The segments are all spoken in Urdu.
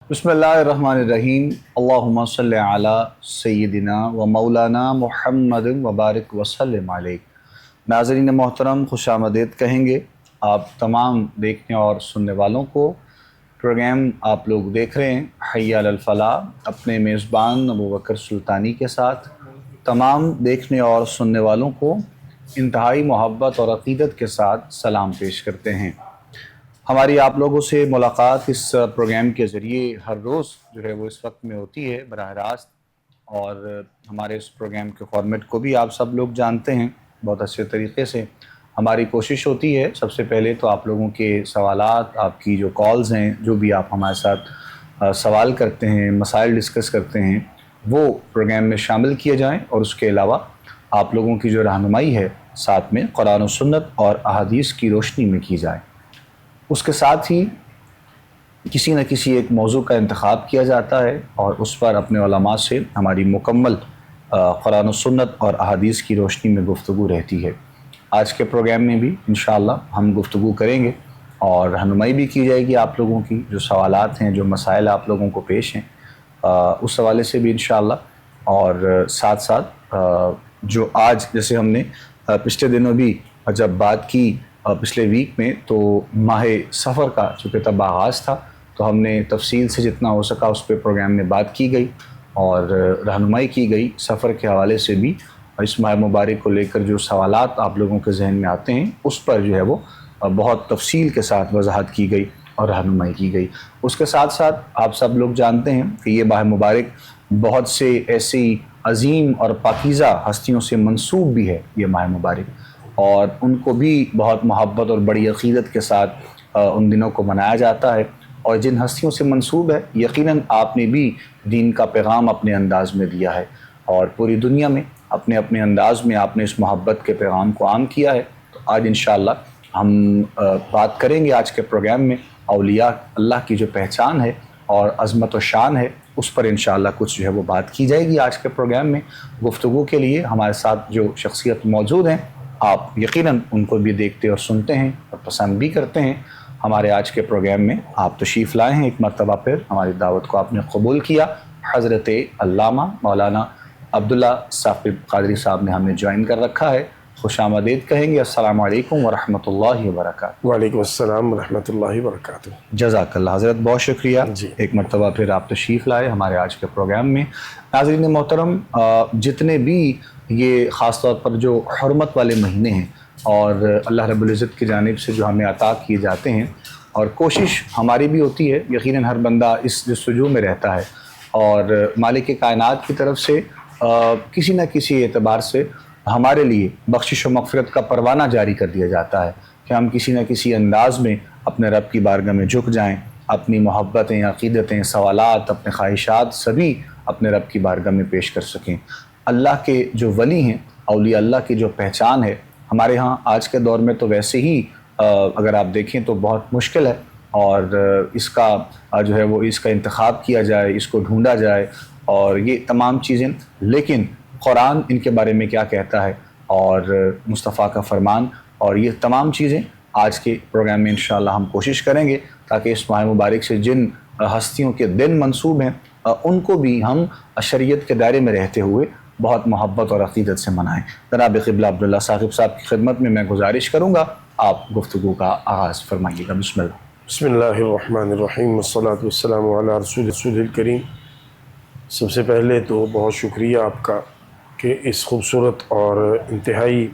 بسم اللہ الرحمن الرحیم اللہم صلی علی سیدنا و مولانا محمد وبارک وسلم علیہ۔ ناظرین محترم، خوش آمدید کہیں گے آپ تمام دیکھنے اور سننے والوں کو۔ پروگرام آپ لوگ دیکھ رہے ہیں حی علی الفلاح اپنے میزبان ابوبکر سلطانی کے ساتھ۔ تمام دیکھنے اور سننے والوں کو انتہائی محبت اور عقیدت کے ساتھ سلام پیش کرتے ہیں۔ ہماری آپ لوگوں سے ملاقات اس پروگرام کے ذریعے ہر روز جو ہے وہ اس وقت میں ہوتی ہے براہ راست، اور ہمارے اس پروگرام کے فارمیٹ کو بھی آپ سب لوگ جانتے ہیں بہت اچھے طریقے سے۔ ہماری کوشش ہوتی ہے سب سے پہلے تو آپ لوگوں کے سوالات، آپ کی جو کالز ہیں، جو بھی آپ ہمارے ساتھ سوال کرتے ہیں، مسائل ڈسکس کرتے ہیں، وہ پروگرام میں شامل کیے جائیں، اور اس کے علاوہ آپ لوگوں کی جو رہنمائی ہے ساتھ میں قرآن و سنت اور احادیث کی روشنی میں کی جائے۔ اس کے ساتھ ہی کسی نہ کسی ایک موضوع کا انتخاب کیا جاتا ہے، اور اس پر اپنے علماء سے ہماری مکمل قرآن و سنت اور احادیث کی روشنی میں گفتگو رہتی ہے۔ آج کے پروگرام میں بھی انشاءاللہ ہم گفتگو کریں گے، اور رہنمائی بھی کی جائے گی آپ لوگوں کی جو سوالات ہیں، جو مسائل آپ لوگوں کو پیش ہیں اس حوالے سے بھی انشاءاللہ۔ اور ساتھ ساتھ جو آج جیسے ہم نے پچھلے دنوں بھی جب بات کی پچھلے ویک میں، تو ماہ سفر کا چونکہ تب آغاز تھا، تو ہم نے تفصیل سے جتنا ہو سکا اس پہ پروگرام میں بات کی گئی اور رہنمائی کی گئی سفر کے حوالے سے بھی۔ اس ماہ مبارک کو لے کر جو سوالات آپ لوگوں کے ذہن میں آتے ہیں اس پر جو ہے وہ بہت تفصیل کے ساتھ وضاحت کی گئی اور رہنمائی کی گئی۔ اس کے ساتھ ساتھ آپ سب لوگ جانتے ہیں کہ یہ ماہ مبارک بہت سے ایسی عظیم اور پاکیزہ ہستیوں سے منسوب بھی ہے یہ ماہ مبارک، اور ان کو بھی بہت محبت اور بڑی عقیدت کے ساتھ ان دنوں کو منایا جاتا ہے۔ اور جن ہستیوں سے منسوب ہے، یقیناً آپ نے بھی دین کا پیغام اپنے انداز میں دیا ہے، اور پوری دنیا میں اپنے اپنے انداز میں آپ نے اس محبت کے پیغام کو عام کیا ہے۔ تو آج انشاءاللہ ہم بات کریں گے آج کے پروگرام میں اولیاء اللہ کی جو پہچان ہے اور عظمت و شان ہے، اس پر انشاءاللہ کچھ جو ہے وہ بات کی جائے گی۔ آج کے پروگرام میں گفتگو کے لیے ہمارے ساتھ جو شخصیت موجود ہیں، آپ یقیناً ان کو بھی دیکھتے اور سنتے ہیں اور پسند بھی کرتے ہیں۔ ہمارے آج کے پروگرام میں آپ تشریف لائے ہیں، ایک مرتبہ پھر ہماری دعوت کو آپ نے قبول کیا۔ حضرت علامہ مولانا عبداللہ ثاقب قادری صاحب نے ہمیں جوائن کر رکھا ہے۔ خوش آمدید کہیں گے۔ السلام علیکم ورحمۃ اللہ وبرکاتہ۔ وعلیکم السلام ورحمۃ اللہ وبرکاتہ۔ جزاک اللہ حضرت، بہت شکریہ، جی، ایک مرتبہ پھر آپ تشریف لائے ہمارے آج کے پروگرام میں۔ ناظرین محترم، جتنے بھی یہ خاص طور پر جو حرمت والے مہینے ہیں اور اللہ رب العزت کی جانب سے جو ہمیں عطا کیے جاتے ہیں، اور کوشش ہماری بھی ہوتی ہے، یقیناً ہر بندہ اس جستجو میں رہتا ہے، اور مالک کائنات کی طرف سے کسی نہ کسی اعتبار سے ہمارے لیے بخشش و مغفرت کا پروانہ جاری کر دیا جاتا ہے کہ ہم کسی نہ کسی انداز میں اپنے رب کی بارگاہ میں جھک جائیں، اپنی محبتیں، عقیدتیں، سوالات، اپنے خواہشات سبھی اپنے رب کی بارگاہ میں پیش کر سکیں۔ اللہ کے جو ولی ہیں، اولیاء اللہ کی جو پہچان ہے، ہمارے ہاں آج کے دور میں تو ویسے ہی اگر آپ دیکھیں تو بہت مشکل ہے، اور اس کا جو ہے وہ اس کا انتخاب کیا جائے، اس کو ڈھونڈا جائے، اور یہ تمام چیزیں، لیکن قرآن ان کے بارے میں کیا کہتا ہے، اور مصطفیٰ کا فرمان، اور یہ تمام چیزیں آج کے پروگرام میں انشاءاللہ ہم کوشش کریں گے تاکہ اس ماہ مبارک سے جن ہستیوں کے دن منسوب ہیں ان کو بھی ہم شریعت کے دائرے میں رہتے ہوئے بہت محبت اور عقیدت سے منائیں۔ جناب قبلہ عبداللہ ثاقب صاحب کی خدمت میں گزارش کروں گا، آپ گفتگو کا آغاز فرمائیے گا۔ بسم اللہ۔ بسم اللہ الرحمن الرحیم، والصلاة والسلام علی رسول الکریم۔ سب سے پہلے تو بہت شکریہ آپ کا کہ اس خوبصورت اور انتہائی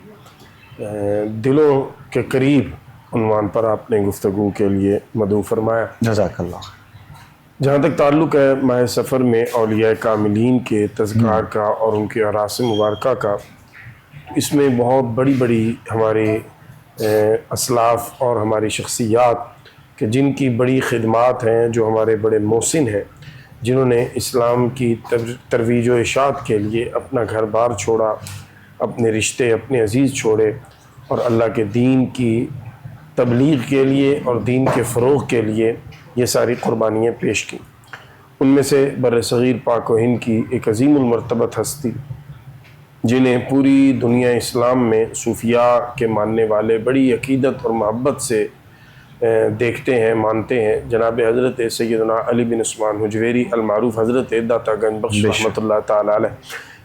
دلوں کے قریب عنوان پر آپ نے گفتگو کے لیے مدعو فرمایا۔ جزاک اللہ۔ جہاں تک تعلق ہے ماہ سفر میں اولیاء کاملین کے تذکار کا اور ان کے اعراس مبارکہ کا، اس میں بہت بڑی بڑی ہمارے اسلاف اور ہماری شخصیات کہ جن کی بڑی خدمات ہیں، جو ہمارے بڑے محسن ہیں، جنہوں نے اسلام کی ترویج و اشاعت کے لیے اپنا گھر بار چھوڑا، اپنے رشتے، اپنے عزیز چھوڑے، اور اللہ کے دین کی تبلیغ کے لیے اور دین کے فروغ کے لیے یہ ساری قربانیاں پیش کی۔ ان میں سے بر صغیر پاک و ہند کی ایک عظیم المرتبت ہستی، جنہیں پوری دنیا اسلام میں صوفیاء کے ماننے والے بڑی عقیدت اور محبت سے دیکھتے ہیں، مانتے ہیں، جناب حضرت سیدنا علی بن عثمان حجویری المعروف حضرت داتا گنج بخش رحمۃ اللہ تعالی علیہ۔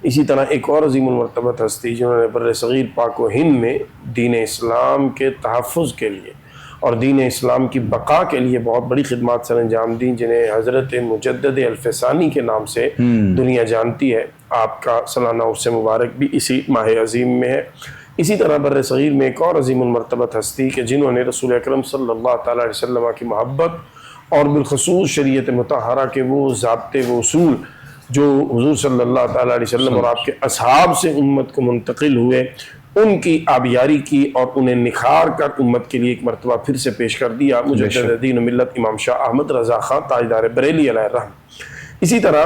اسی طرح ایک اور عظیم المرتبت ہستی جنہوں نے بر صغیر پاک و ہند میں دین اسلام کے تحفظ کے لیے اور دین اسلام کی بقا کے لیے بہت بڑی خدمات سر انجام دیں، جنہیں حضرت مجدد الفسانی کے نام سے دنیا جانتی ہے۔ آپ کا سالانہ عرس مبارک بھی اسی ماہ عظیم میں ہے۔ اسی طرح بر صغیر میں ایک اور عظیم المرتبت ہستی کہ جنہوں نے رسول اکرم صلی اللہ تعالیٰ علیہ وسلم کی محبت اور بالخصوص شریعت مطہرہ کے وہ ضابطے و اصول جو حضور صلی اللہ تعالیٰ علیہ وسلم اور آپ کے اصحاب سے امت کو منتقل ہوئے، ان کی آبیاری کی اور انہیں نکھار کر امت کے لیے ایک مرتبہ پھر سے پیش کر دیا مجدد دین و ملت امام شاہ احمد رضا خان تاجدار بریلی علیہ الرحم۔ اسی طرح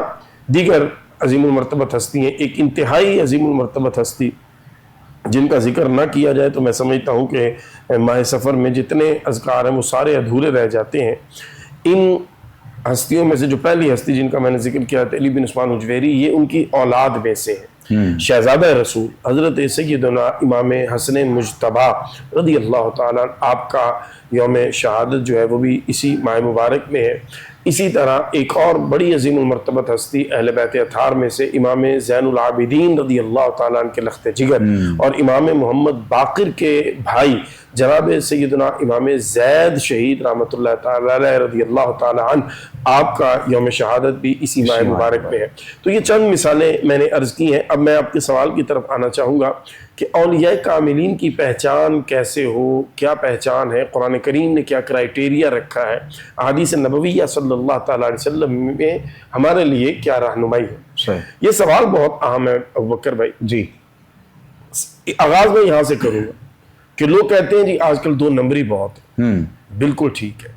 دیگر عظیم المرتبت ہستی ہیں۔ ایک انتہائی عظیم المرتبت ہستی جن کا ذکر نہ کیا جائے تو میں سمجھتا ہوں کہ ماہ سفر میں جتنے اذکار ہیں وہ سارے ادھورے رہ جاتے ہیں۔ ان ہستیوں میں سے جو پہلی ہستی جن کا میں نے ذکر کیا تھا علی بن عثمان حجویری، یہ ان کی اولاد میں سے ہے۔ شہزادہ رسول حضرت سیدنا امام حسن مجتبیٰ رضی اللہ تعالیٰ، آپ کا یوم شہادت جو ہے وہ بھی اسی ماہ مبارک میں ہے۔ اسی طرح ایک اور بڑی عظیم المرتبت ہستی اہل بیت اطہار میں سے امام زین العابدین رضی اللہ تعالیٰ عنہ کے لخت جگر اور امام محمد باقر کے بھائی جناب سیدنا امام زید شہید رحمۃ اللہ تعالیٰ علیہ رضی اللہ تعالیٰ عنہ، آپ کا یوم شہادت بھی اسی ماہ مبارک میں ہے۔ تو یہ چند مثالیں میں نے عرض کی ہیں۔ اب میں آپ کے سوال کی طرف آنا چاہوں گا کہ اولیاء کاملین کی پہچان کیسے ہو، کیا پہچان ہے، قرآن کریم نے کیا کرائیٹیریا رکھا ہے، احادیث نبویہ صلی اللہ تعالیٰ علیہ وسلم میں ہمارے لیے کیا رہنمائی ہے؟ یہ سوال بہت اہم ہے ابوبکر بھائی۔ جی، آغاز میں یہاں سے کروں گا کہ لوگ کہتے ہیں جی آج کل 2 نمبری بہت ہے۔ بالکل ٹھیک ہے،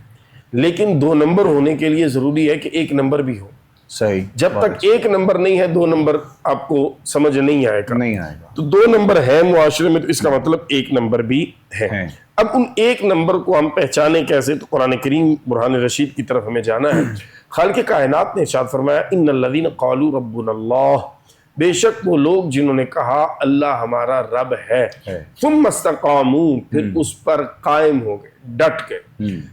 لیکن 2 نمبر ہونے کے لیے ضروری ہے کہ 1 نمبر بھی ہو۔ صحیح، جب تک 1 نمبر نہیں ہے 2 نمبر آپ کو سمجھ نہیں آئے گا۔ نہیں آئے گا۔ تو 2 نمبر ہے معاشرے میں تو اس کا مطلب 1 نمبر بھی ہے۔ اب ان 1 نمبر کو ہم پہچانے کیسے؟ تو قرآن کریم برہان رشید کی طرف ہمیں جانا ہے۔ خالق کائنات نے ارشاد فرمایا ان الذین قالوا ربنا اللہ، بے شک وہ لوگ جنہوں نے کہا اللہ ہمارا رب ہے، ثم استقاموا، پھر اس پر قائم ہو گئے، ڈٹ گئے۔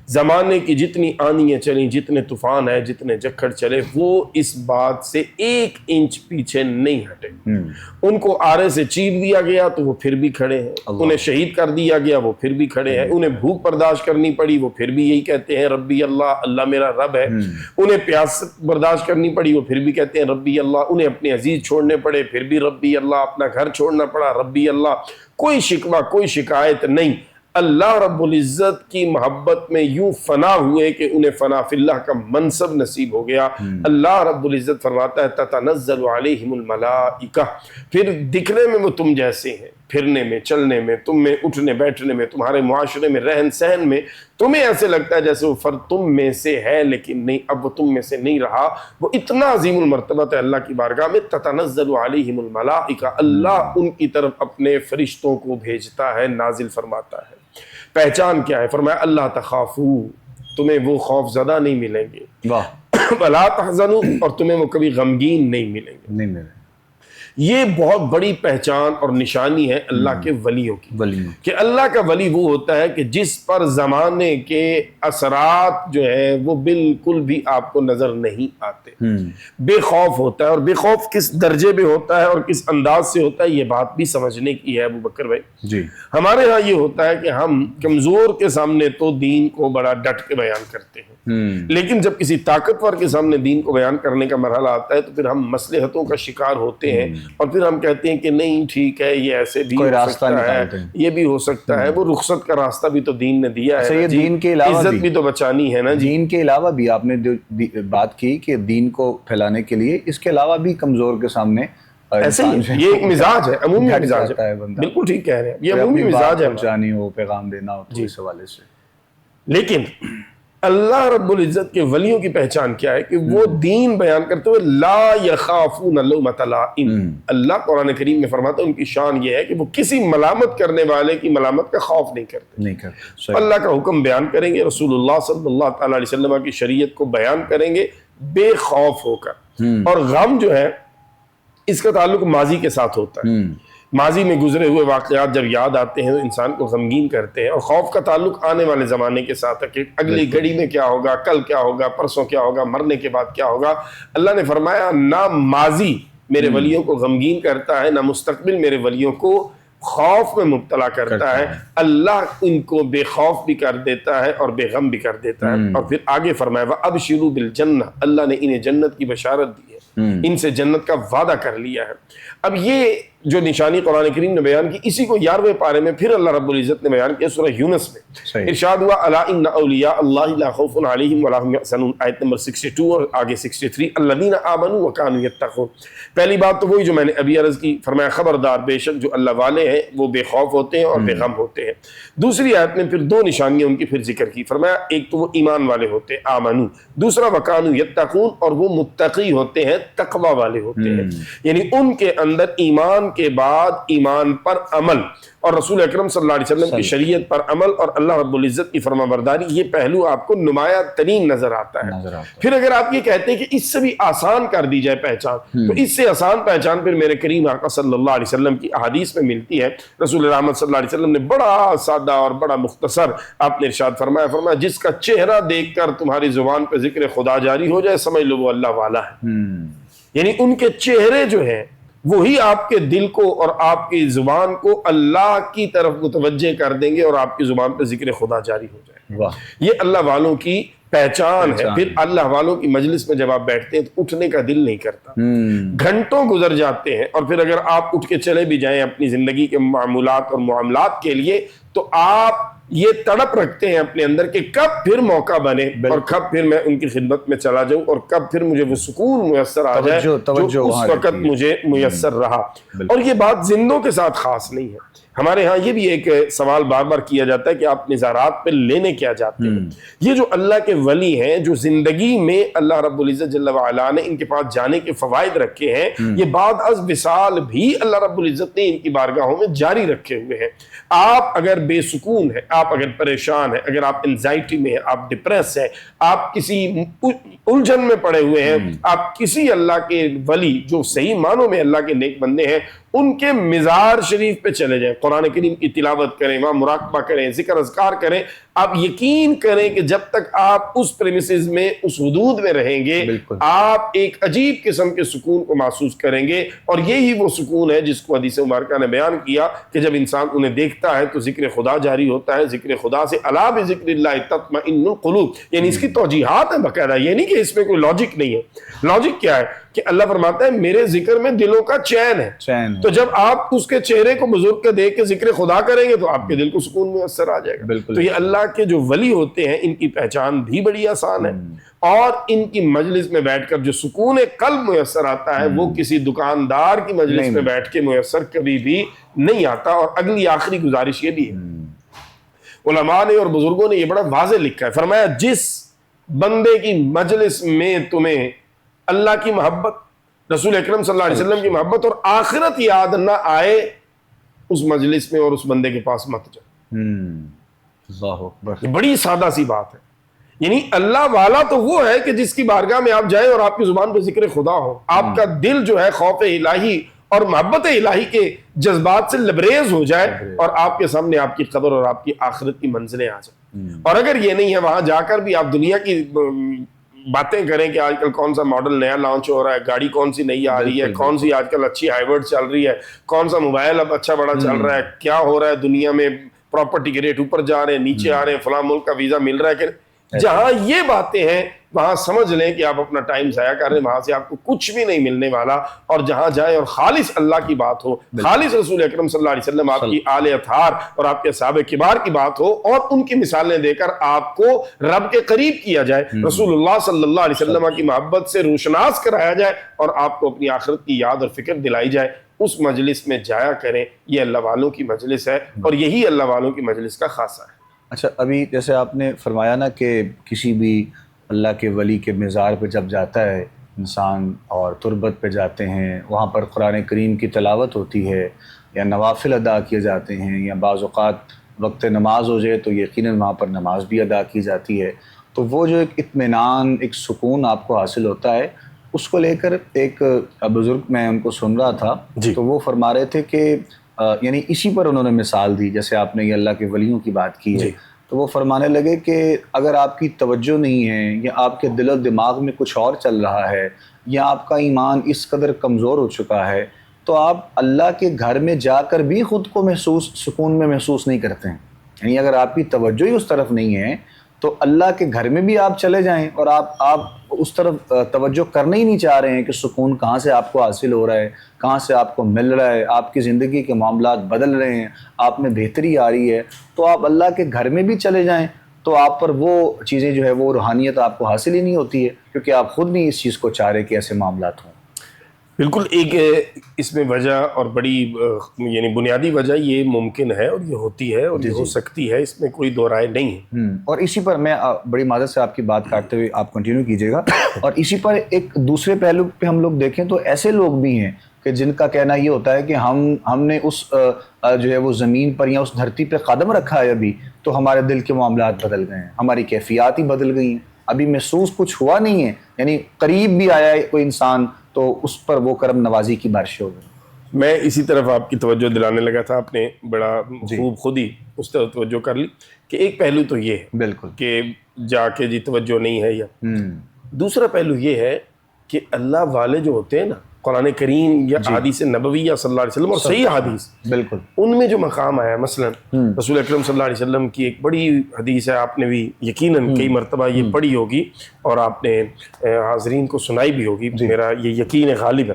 زمانے کی جتنی آندیاں چلیں، جتنے طوفان آئے، جتنے جکڑ چلے، وہ اس بات سے 1 انچ پیچھے نہیں ہٹے۔ ان کو آرے سے چیر دیا گیا تو وہ پھر بھی کھڑے ہیں، انہیں شہید کر دیا گیا وہ پھر بھی کھڑے ہیں، انہیں بھوک برداشت کرنی پڑی وہ پھر بھی یہی کہتے ہیں ربی اللہ، اللہ میرا رب ہے، انہیں پیاس برداشت کرنی پڑی وہ پھر بھی کہتے ہیں ربی اللہ، انہیں اپنے عزیز چھوڑنے پڑے پھر بھی ربی اللہ، اپنا گھر چھوڑنا پڑا ربی اللہ، کوئی شکوہ کوئی شکایت نہیں۔ اللہ رب العزت کی محبت میں یوں فنا ہوئے کہ انہیں فنا فی اللہ کا منصب نصیب ہو گیا۔ اللہ رب العزت فرماتا ہے تتنزل علیہم الملائکہ، پھر دکھنے میں وہ تم جیسے ہیں، پھرنے میں، چلنے میں، تم میں اٹھنے بیٹھنے میں، تمہارے معاشرے میں، رہن سہن میں، تمہیں ایسے لگتا ہے جیسے وہ فرد تم میں سے ہے، لیکن نہیں، اب وہ تم میں سے نہیں رہا۔ وہ اتنا عظیم المرتبت ہے اللہ کی بارگاہ میں، تتنزل علیہم الملائکہ، اللہ ان کی طرف اپنے فرشتوں کو بھیجتا ہے، نازل فرماتا ہے۔ پہچان کیا ہے؟ فرمایا اللہ تخافو، تمہیں وہ خوف زدہ نہیں ملیں گے، ولا تحزنوا، اور تمہیں وہ کبھی غمگین نہیں ملیں گے۔ نہیں ملے۔ یہ بہت بڑی پہچان اور نشانی ہے اللہ کے ولیوں کی، کہ اللہ کا ولی وہ ہوتا ہے کہ جس پر زمانے کے اثرات جو ہیں وہ بالکل بھی آپ کو نظر نہیں آتے، بے خوف ہوتا ہے، اور بے خوف کس درجے میں ہوتا ہے اور کس انداز سے ہوتا ہے یہ بات بھی سمجھنے کی ہے ابوبکر بھائی۔ جی، ہمارے ہاں یہ ہوتا ہے کہ ہم کمزور کے سامنے تو دین کو بڑا ڈٹ کے بیان کرتے ہیں، لیکن جب کسی طاقتور کے سامنے دین کو بیان کرنے کا مرحلہ آتا ہے تو پھر ہم مصلحتوں کا شکار ہوتے ہیں، اور پھر ہم کہتے ہیں کہ نہیں ٹھیک ہے، یہ ایسے بھی ہو سکتا ہے، یہ بھی ہو سکتا ہے، وہ رخصت کا راستہ بھی تو دین نے دیا ہے، دین کے علاوہ عزت بھی تو بچانی ہے نا جی۔ دین کے علاوہ بھی آپ نے جو بات کی کہ دین کو پھیلانے کے لیے اس کے علاوہ بھی کمزور کے سامنے ایسے ہی یہ ایک مزاج ہے، عمومی مزاج ہے، بالکل ٹھیک کہہ رہے ہیں، یہ عمومی مزاج ہے، پہنچانی ہو، پیغام دینا ہو، اس حوالے سے۔ لیکن اللہ رب العزت کے ولیوں کی پہچان کیا ہے کہ وہ دین بیان کرتے ہوئے لا یخافون لومۃ لائم، اللہ قرآن کریم میں فرماتا ہے ان کی شان یہ ہے کہ وہ کسی ملامت کرنے والے کی ملامت کا خوف نہیں کرتے، اللہ کا حکم بیان کریں گے، رسول اللہ صلی اللہ تعالیٰ علیہ وسلم کی شریعت کو بیان کریں گے بے خوف ہو کر۔ اور غم جو ہے اس کا تعلق ماضی کے ساتھ ہوتا ہے، ماضی میں گزرے ہوئے واقعات جب یاد آتے ہیں تو انسان کو غمگین کرتے ہیں، اور خوف کا تعلق آنے والے زمانے کے ساتھ ہے کہ اگلی گھڑی میں کیا ہوگا، کل کیا ہوگا، پرسوں کیا ہوگا، مرنے کے بعد کیا ہوگا۔ اللہ نے فرمایا نہ ماضی میرے ولیوں کو غمگین کرتا ہے، نہ مستقبل میرے ولیوں کو خوف میں مبتلا کرتا ہے، اللہ ان کو بے خوف بھی کر دیتا ہے اور بے غم بھی کر دیتا ہے۔ اور پھر آگے فرمایا وَأَبْشِرُوا بِالْجَنَّةِ، اللہ نے انہیں جنت کی بشارت دی ہے، ان سے جنت کا وعدہ کر لیا ہے۔ اب یہ جو نشانی قرآن کریم نے بیان کی، اسی کو 11ویں پارے میں پھر اللہ رب العزت نے بیان کیا سورہ یونس میں۔ ارشاد ہوا الا ان اولیاء اللہ لا خوف علیہم ولا هم يحزنون، آیت نمبر 62 اور آگے 63، الذین آمنوا وکانوا یتقون۔ پہلی بات تو وہی جو میں نے ابھی عرض کی، فرمایا خبردار بے شک جو اللہ والے ہیں وہ بے خوف ہوتے ہیں اور بے غم ہوتے ہیں۔ دوسری آیت میں پھر دو نشانیاں ان کی پھر ذکر کی، فرمایا ایک تو وہ ایمان والے ہوتے ہیں آمنو، دوسرا وکانوا یتقون، اور وہ متقی ہوتے ہیں، تقوی والے ہوتے ہیں، یعنی ان کے اندر ایمان کے بعد ایمان پر عمل اور رسول اکرم صلی اللہ علیہ وسلم کی شریعت پر عمل اور اللہ رب العزت کی فرما برداری، یہ پہلو آپ کو نمایاں ترین نظر آتا ہے۔ پھر اگر آپ یہ کہتے ہیں کہ اس سے بھی آسان کر دی جائے پہچان، تو اس سے آسان پہچان پھر میرے کریم آقا صلی اللہ علیہ وسلم کی احادیث میں ملتی ہے۔ رسول رحمت صلی اللہ علیہ وسلم نے بڑا سادہ اور بڑا مختصر آپ نے ارشاد فرمایا جس کا چہرہ دیکھ کر تمہاری زبان پہ ذکر خدا جاری ہو جائے سمجھ لو وہ اللہ والا ہے۔ یعنی ان کے چہرے جو ہیں وہی آپ کے دل کو اور آپ کی زبان کو اللہ کی طرف متوجہ کر دیں گے اور آپ کی زبان پہ ذکر خدا جاری ہو جائے گا۔ یہ اللہ والوں کی پہچان ہے۔ پھر اللہ والوں کی مجلس میں جب آپ بیٹھتے ہیں تو اٹھنے کا دل نہیں کرتا، گھنٹوں گزر جاتے ہیں، اور پھر اگر آپ اٹھ کے چلے بھی جائیں اپنی زندگی کے معمولات اور معاملات کے لیے تو آپ یہ تڑپ رکھتے ہیں اپنے اندر کہ کب پھر موقع بنے اور کب پھر میں ان کی خدمت میں چلا جاؤں اور کب پھر مجھے وہ سکون میسر آ جائے جو اس وقت مجھے میسر رہا۔ اور یہ بات زندوں کے ساتھ خاص نہیں ہے، ہمارے ہاں یہ بھی ایک سوال بار بار کیا جاتا ہے کہ آپ نظارات پہ لینے کیا جاتے ہیں۔ یہ جو اللہ کے ولی ہیں جو زندگی میں اللہ رب العزت جل وعلا نے ان کے پاس جانے کے فوائد رکھے ہیں، یہ بعد از وصال بھی اللہ رب العزت نے ان کی بارگاہوں میں جاری رکھے ہوئے ہیں۔ آپ اگر بے سکون ہیں، آپ اگر پریشان ہیں، اگر آپ انزائٹی میں ہیں، آپ ڈپریس ہیں، آپ کسی الجھن میں پڑے ہوئے ہیں، آپ کسی اللہ کے ولی جو صحیح معنوں میں اللہ کے نیک بندے ہیں ان کے مزار شریف پہ چلے جائیں، قرآن کریم کی تلاوت کریں، وہاں مراقبہ کریں، ذکر اذکار کریں، آپ یقین کریں کہ جب تک آپ اس پریمیسز میں اس حدود میں رہیں گے آپ ایک عجیب قسم کے سکون کو محسوس کریں گے، اور یہی وہ سکون ہے جس کو حدیث مبارکہ نے بیان کیا کہ جب انسان انہیں دیکھتا ہے تو ذکر خدا جاری ہوتا ہے۔ ذکر خدا سے الا بذکر اللہ تطمئن القلوب، یعنی اس کی توجیحات ہیں باقاعدہ، یہ نہیں کہ اس میں کوئی لاجک نہیں ہے۔ لاجک کیا ہے کہ اللہ فرماتا ہے میرے ذکر میں دلوں کا چین ہے، تو جب آپ اس کے چہرے کو بزرگ کے دیکھ کے ذکر خدا کریں گے تو آپ کے دل کو سکون میسر آ جائے گا۔ تو یہ اللہ کے جو ولی ہوتے ہیں ان کی پہچان بھی بڑی آسان ہے، اور ان کی مجلس میں بیٹھ کر جو سکون قلب میسر آتا ہے وہ کسی دکاندار کی مجلس میں بیٹھ کے میسر کبھی بھی نہیں آتا۔ اور اگلی آخری گزارش یہ بھی ہے، علماء نے اور بزرگوں نے یہ بڑا واضح لکھا ہے، فرمایا جس بندے کی مجلس میں تمہیں اللہ کی محبت، رسول اکرم صلی اللہ علیہ وسلم کی محبت اور آخرت یاد نہ آئے، اس مجلس میں اور اس بندے کے پاس مت جاؤ۔ اللہ اکبر، بڑی سادہ سی بات ہے۔ یعنی اللہ والا تو وہ ہے کہ جس کی بارگاہ میں آپ جائیں اور آپ کی زبان پہ ذکر خدا ہو، آپ کا دل جو ہے خوف الہی اور محبت الہی کے جذبات سے لبریز ہو جائے، اور آپ کے سامنے آپ کی قبر اور آپ کی آخرت کی منزلیں آ جائیں۔ اور اگر یہ نہیں ہے، وہاں جا کر بھی آپ دنیا کی باتیں کریں کہ آج کل کون سا ماڈل نیا لانچ ہو رہا ہے، گاڑی کون سی نئی آ رہی ہے، کون سی آج کل اچھی ہائیبرڈ چل رہی ہے، کون سا موبائل اب اچھا بڑا چل رہا ہے، کیا ہو رہا ہے دنیا میں، پراپرٹی کے ریٹ اوپر جا رہے ہیں نیچے آ رہے ہیں، فلاں ملک کا ویزا مل رہا ہے کہ جہاں یہ باتیں ہیں وہاں سمجھ لیں کہ آپ اپنا ٹائم ضائع کر رہے ہیں، وہاں سے آپ کو کچھ بھی نہیں ملنے والا۔ اور جہاں جائیں اور خالص اللہ کی بات ہو، خالص رسول اکرم صلی اللہ علیہ وسلم، آپ کی آل اطہار اور آپ کے صحابہ کبار کی بات ہو، اور ان کی مثالیں دے کر آپ کو رب کے قریب کیا جائے، رسول اللہ صلی اللہ علیہ وسلم کی محبت سے روشناس کرایا جائے، اور آپ کو اپنی آخرت کی یاد اور فکر دلائی جائے، اس مجلس میں جایا کریں۔ یہ اللہ والوں کی مجلس ہے، اور یہی اللہ والوں کی مجلس کا خاصہ ہے۔ اچھا، ابھی جیسے آپ نے فرمایا نا کہ کسی بھی اللہ کے ولی کے مزار پہ جب جاتا ہے انسان اور تربت پہ جاتے ہیں، وہاں پر قرآن کریم کی تلاوت ہوتی ہے یا نوافل ادا کیے جاتے ہیں، یا بعض اوقات وقت نماز ہو جائے تو یقیناً وہاں پر نماز بھی ادا کی جاتی ہے، تو وہ جو ایک اطمینان، ایک سکون آپ کو حاصل ہوتا ہے، اس کو لے کر ایک بزرگ میں ان کو سن رہا تھا تو وہ فرما رہے تھے کہ یعنی اسی پر انہوں نے مثال دی، جیسے آپ نے یہ اللہ کے ولیوں کی بات کی ہے، تو وہ فرمانے لگے کہ اگر آپ کی توجہ نہیں ہے یا آپ کے دل و دماغ میں کچھ اور چل رہا ہے یا آپ کا ایمان اس قدر کمزور ہو چکا ہے تو آپ اللہ کے گھر میں جا کر بھی خود کو سکون میں محسوس نہیں کرتے ہیں. یعنی اگر آپ کی توجہ ہی اس طرف نہیں ہے تو اللہ کے گھر میں بھی آپ چلے جائیں اور آپ اس طرف توجہ کرنا ہی نہیں چاہ رہے ہیں کہ سکون کہاں سے آپ کو حاصل ہو رہا ہے، کہاں سے آپ کو مل رہا ہے، آپ کی زندگی کے معاملات بدل رہے ہیں، آپ میں بہتری آ رہی ہے، تو آپ اللہ کے گھر میں بھی چلے جائیں تو آپ پر وہ چیزیں جو ہے وہ روحانیت آپ کو حاصل ہی نہیں ہوتی ہے، کیونکہ آپ خود نہیں اس چیز کو چاہ رہے کہ ایسے معاملات ہوں. بالکل. ایک اس میں وجہ اور بڑی یعنی بنیادی وجہ یہ ممکن ہے اور یہ ہوتی ہے اور یہ ہو سکتی ہے، اس میں کوئی دو رائے نہیں ہے. اور اسی پر میں بڑی معذرت سے آپ کی بات کاٹتے ہوئے آپ کنٹینیو کیجیے گا. اور اسی پر ایک دوسرے پہلو پہ ہم لوگ دیکھیں تو ایسے لوگ بھی ہیں کہ جن کا کہنا یہ ہوتا ہے کہ ہم نے اس جو ہے وہ زمین پر یا اس دھرتی پہ قدم رکھا ہے ابھی تو ہمارے دل کے معاملات بدل گئے ہیں، ہماری کیفیات ہی بدل گئی ہیں، ابھی محسوس کچھ ہوا نہیں ہے، یعنی قریب بھی آیا ہے کوئی انسان تو اس پر وہ کرم نوازی کی بارش ہو گئی. میں اسی طرف آپ کی توجہ دلانے لگا تھا، آپ نے بڑا خوب خود ہی اس طرح توجہ کر لی کہ ایک پہلو تو یہ ہے بالکل کہ جا کے جی توجہ نہیں ہے، یا دوسرا پہلو یہ ہے کہ اللہ والے جو ہوتے ہیں نا، قرآن کریم یا حدیث نبویہ صلی اللہ علیہ وسلم اور صحیح حدیث، بالکل ان میں جو مقام آیا، مثلا رسول اکرم صلی اللہ علیہ وسلم کی ایک بڑی حدیث ہے، آپ نے بھی یقیناً کئی مرتبہ یہ پڑھی ہوگی اور آپ نے حاضرین کو سنائی بھی ہوگی، میرا یہ یقین غالب ہے.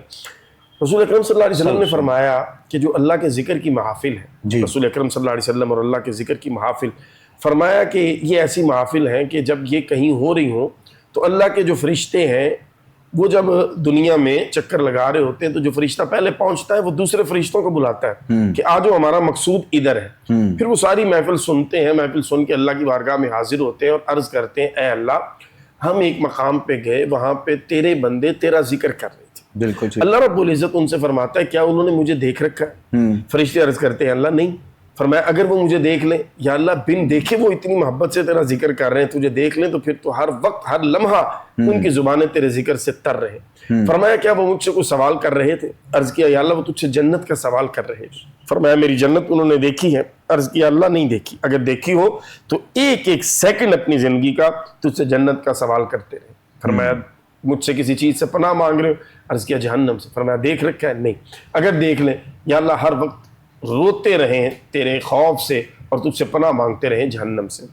رسول اکرم صلی اللہ علیہ وسلم نے فرمایا کہ جو اللہ کے ذکر کی محافل ہے، رسول اکرم صلی اللہ علیہ وسلم اور اللہ کے ذکر کی محافل، فرمایا کہ یہ ایسی محافل ہیں کہ جب یہ کہیں ہو رہی ہوں تو اللہ کے جو فرشتے ہیں وہ جب دنیا میں چکر لگا رہے ہوتے ہیں تو جو فرشتہ پہلے پہنچتا ہے وہ دوسرے فرشتوں کو بلاتا ہے کہ آجو ہمارا مقصود ادھر ہے. پھر وہ ساری محفل سنتے ہیں، محفل سن کے اللہ کی بارگاہ میں حاضر ہوتے ہیں اور عرض کرتے ہیں، اے اللہ ہم ایک مقام پہ گئے، وہاں پہ تیرے بندے تیرا ذکر کر رہے تھے. بالکل. اللہ رب العزت ان سے فرماتا ہے کیا انہوں نے مجھے دیکھ رکھا ہے؟ فرشتے عرض کرتے ہیں اللہ نہیں. فرمایا اگر وہ مجھے دیکھ لیں، یا اللہ بن دیکھے وہ اتنی محبت سے تیرا ذکر کر رہے ہیں، تجھے دیکھ لیں تو پھر تو ہر وقت ہر لمحہ ان کی زبانیں تیرے ذکر سے تر رہے. فرمایا کیا وہ مجھ سے کوئی سوال کر رہے تھے؟ عرض کیا یا اللہ وہ تجھ سے جنت کا سوال کر رہے ہیں. فرمایا میری جنت انہوں نے دیکھی ہے؟ عرض کیا اللہ نہیں دیکھی. اگر دیکھی ہو تو ایک ایک سیکنڈ اپنی زندگی کا تجھ سے جنت کا سوال کرتے رہے. فرمایا مجھ سے کسی چیز سے پناہ مانگ رہے ہو؟ عرض کیا جہنم سے. فرمایا دیکھ رکھا ہے؟ نہیں. اگر دیکھ لیں یا اللہ ہر وقت روتے رہیں تیرے خوف سے اور تجھ سے پناہ مانگتے رہیں جہنم سے.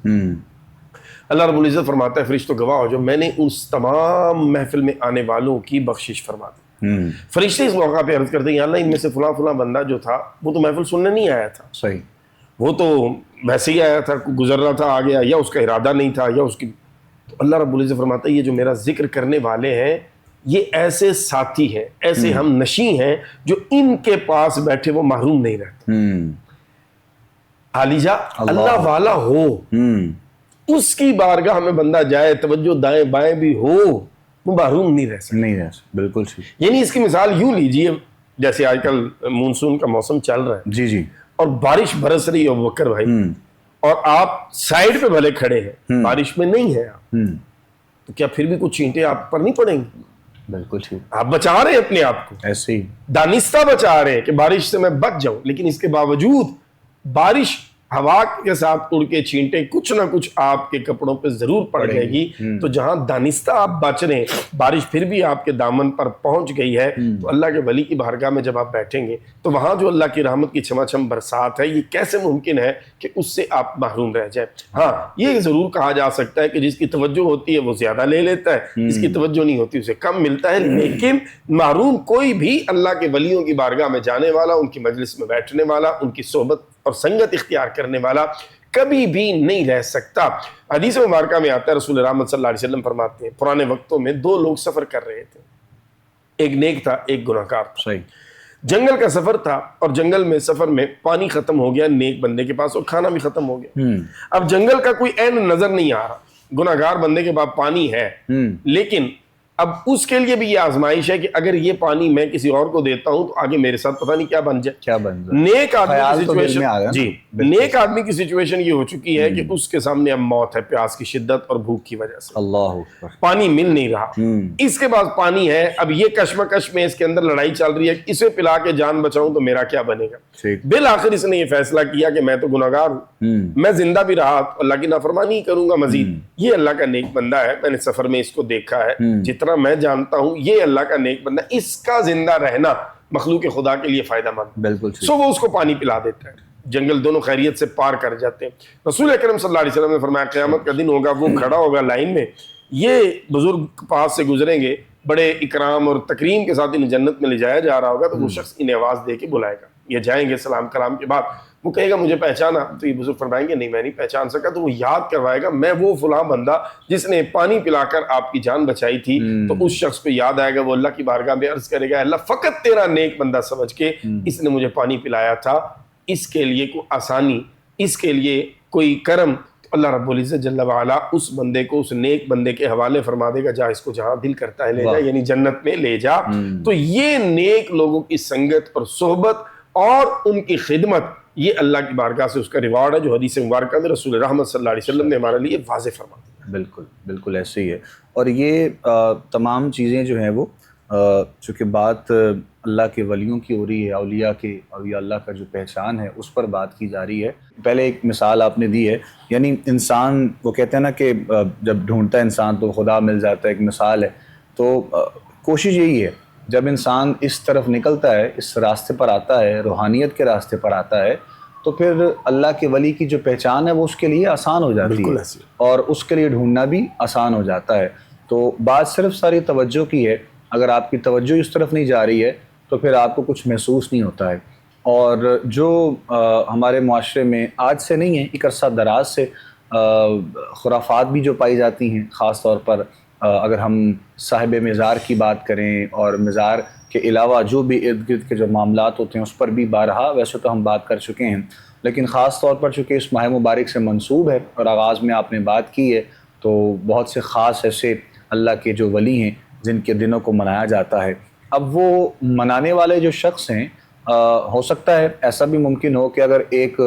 اللہ رب العزت فرماتا ہے فرشتوں گواہ ہو جو میں نے اس تمام محفل میں آنے والوں کی بخشش فرما دی. فرشتے اس موقع پہ عرض کرتے ہیں یا اللہ ان میں سے فلاں فلاں بندہ جو تھا وہ تو محفل سننے نہیں آیا تھا، صحیح، وہ تو ویسے ہی آیا تھا، گزر رہا تھا آ گیا، یا اس کا ارادہ نہیں تھا یا اس کی. تو اللہ رب العزت فرماتا ہے یہ جو میرا ذکر کرنے والے ہیں یہ ایسے ساتھی ہیں، ایسے ہم نشیں ہیں جو ان کے پاس بیٹھے وہ محروم نہیں رہتے. عالیجا اللہ والا ہو، اس کی بارگاہ میں بندہ جائے، توجہ دائیں بائیں بھی ہو، وہ محروم نہیں رہ سکتا. بالکل. یعنی اس کی مثال یوں لیجئے جیسے آج کل مونسون کا موسم چل رہا ہے جی اور بارش برس رہی ہے ابوبکر بھائی، اور آپ سائیڈ پہ بھلے کھڑے ہیں، بارش میں نہیں ہے آپ، تو کیا پھر بھی کچھ چینٹے آپ پر نہیں پڑیں گے؟ بالکل ٹھیک. آپ بچا رہے ہیں اپنے آپ کو، ایسے ہی دانستہ بچا رہے ہیں کہ بارش سے میں بچ جاؤں، لیکن اس کے باوجود بارش ہوا کے ساتھ اڑ کے چھینٹے کچھ نہ کچھ آپ کے کپڑوں پہ ضرور پڑ جائے گی. تو جہاں دانستہ آپ بچ رہے ہیں، بارش پھر بھی آپ کے دامن پر پہنچ گئی ہے، تو اللہ کے ولی کی بارگاہ میں جب آپ بیٹھیں گے تو وہاں جو اللہ کی رحمت کی چھما چھم برسات ہے، یہ کیسے ممکن ہے کہ اس سے آپ محروم رہ جائیں؟ ہاں یہ ضرور کہا جا سکتا ہے کہ جس کی توجہ ہوتی ہے وہ زیادہ لے لیتا ہے، جس کی توجہ نہیں ہوتی اسے کم ملتا ہے. لیکن محروم کوئی بھی اللہ کے ولیوں کی بارگاہ میں جانے والا، ان کی مجلس میں بیٹھنے والا، ان کی صحبت اور سنگت اختیار کرنے والا کبھی بھی نہیں رہ سکتا. حدیث مبارکہ میں آتا ہے رسول رحمت صلی اللہ علیہ وسلم فرماتے ہیں پرانے وقتوں میں دو لوگ سفر کر رہے تھے، ایک نیک تھا ایک گناہ گار تھا. صحیح. جنگل کا سفر تھا اور جنگل میں سفر میں پانی ختم ہو گیا نیک بندے کے پاس اور کھانا بھی ختم ہو گیا. اب جنگل کا کوئی عین نظر نہیں آ رہا، گناہ گار بندے کے پاس پانی ہے لیکن اب اس کے لیے بھی یہ آزمائش ہے کہ اگر یہ پانی میں کسی اور کو دیتا ہوں تو آگے میرے ساتھ پتہ نہیں کیا بن جائے. کیا بن جائے. نیک آدمی خیال کی تو دل میں سچویشن آ گیا نا. جی نیک آدمی کی سچویشن یہ ہو چکی ہے کہ اس کے سامنے اب موت ہے پیاس کی شدت اور بھوک کی وجہ سے, اللہ اکبر. پانی مل نہیں رہا. اس کے بعد پانی ہے, اب یہ کشمکش میں اس کے اندر لڑائی چل رہی ہے, اسے پلا کے جان بچاؤں تو میرا کیا بنے گا. بالآخر اس نے یہ فیصلہ کیا کہ میں تو گناہگار ہوں, میں زندہ بھی رہا تو اللہ کی نافرمانی کروں گا مزید. یہ اللہ کا نیک بندہ ہے, میں نے سفر میں اس کو دیکھا ہے, جتنا میں جانتا ہوں یہ اللہ کا نیک بندہ, اس کا زندہ رہنا مخلوق خدا کے لیے فائدہ مند. بالکل. سو وہ اس کو پانی پلا دیتا ہے, جنگل دونوں خیریت سے پار کر جاتے ہیں. رسول اکرم صلی اللہ علیہ وسلم نے فرمایا قیامت کا دن ہوگا, وہ کھڑا ہوگا لائن میں, یہ بزرگ پاس سے گزریں گے, بڑے اکرام اور تکریم کے ساتھ انہیں جنت میں لے جایا جا رہا ہوگا, تو وہ شخص انہیں آواز دے کے بلائے گا. یہ جائیں گے سلام کلام کے بعد, وہ کہے گا مجھے پہچانا, تو یہ بزرگ فرمائیں گے نہیں میں نہیں پہچان سکا. تو وہ یاد کروائے گا میں وہ فلاں بندہ جس نے پانی پلا کر آپ کی جان بچائی تھی. تو اس شخص کو یاد آئے گا, وہ اللہ کی بارگاہ میں عرض کرے گا اللہ فقط تیرا نیک بندہ سمجھ کے اس نے مجھے پانی پلایا تھا, اس کے لیے کوئی آسانی, اس کے لیے کوئی کرم, تو اللہ رب العزت جل وعلا اس بندے کو اس نیک بندے کے حوالے فرما دے گا, جا اس کو جہاں دل کرتا ہے لے جا, یعنی جنت میں لے جا. تو یہ نیک لوگوں کی سنگت اور صحبت اور ان کی خدمت, یہ اللہ کی بارگاہ سے اس کا ریوارڈ ہے, جو حدیث مبارکہ میں رسول رحمت صلی اللہ علیہ وسلم نے ہمارے لیے واضح فرما دیا. بالکل بالکل ایسے ہی ہے. اور یہ تمام چیزیں جو ہیں وہ چونکہ بات اللہ کے ولیوں کی ہو رہی ہے, اولیاء اللہ کا جو پہچان ہے اس پر بات کی جا رہی ہے. پہلے ایک مثال آپ نے دی ہے, یعنی انسان وہ کہتے ہیں نا کہ جب ڈھونڈتا ہے انسان تو خدا مل جاتا ہے, ایک مثال ہے. تو کوشش یہی ہے جب انسان اس طرف نکلتا ہے, اس راستے پر آتا ہے, روحانیت کے راستے پر آتا ہے, تو پھر اللہ کے ولی کی جو پہچان ہے وہ اس کے لیے آسان ہو جاتی ہے, اور اس کے لیے ڈھونڈنا بھی آسان ہو جاتا ہے. تو بات صرف ساری توجہ کی ہے, اگر آپ کی توجہ اس طرف نہیں جا رہی ہے تو پھر آپ کو کچھ محسوس نہیں ہوتا ہے. اور جو ہمارے معاشرے میں آج سے نہیں ہے, ایک عرصہ دراز سے خرافات بھی جو پائی جاتی ہیں, خاص طور پر اگر ہم صاحب مزار کی بات کریں, اور مزار کے علاوہ جو بھی ارد گرد کے جو معاملات ہوتے ہیں اس پر بھی بارہا ویسے تو ہم بات کر چکے ہیں, لیکن خاص طور پر چونکہ اس ماہ مبارک سے منسوب ہے اور آغاز میں آپ نے بات کی ہے, تو بہت سے خاص ایسے اللہ کے جو ولی ہیں جن کے دنوں کو منایا جاتا ہے. اب وہ منانے والے جو شخص ہیں, ہو سکتا ہے ایسا بھی ممکن ہو کہ اگر ایک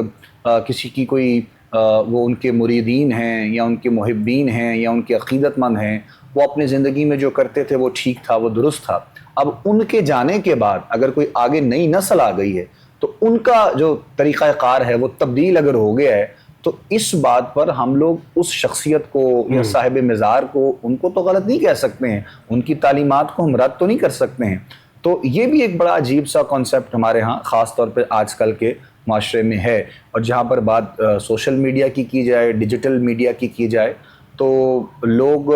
کسی کی کوئی وہ ان کے مریدین ہیں یا ان کے محبین ہیں یا ان کے عقیدت مند ہیں, وہ اپنے زندگی میں جو کرتے تھے وہ ٹھیک تھا, وہ درست تھا. اب ان کے جانے کے بعد اگر کوئی آگے نئی نسل آ گئی ہے تو ان کا جو طریقہ کار ہے وہ تبدیل اگر ہو گیا ہے, تو اس بات پر ہم لوگ اس شخصیت کو یا صاحب مزار کو, ان کو تو غلط نہیں کہہ سکتے ہیں, ان کی تعلیمات کو ہم رد تو نہیں کر سکتے ہیں. تو یہ بھی ایک بڑا عجیب سا کانسیپٹ ہمارے ہاں خاص طور پہ آج کل کے معاشرے میں ہے. اور جہاں پر بات سوشل میڈیا کی جائے, ڈیجیٹل میڈیا کی جائے, تو لوگ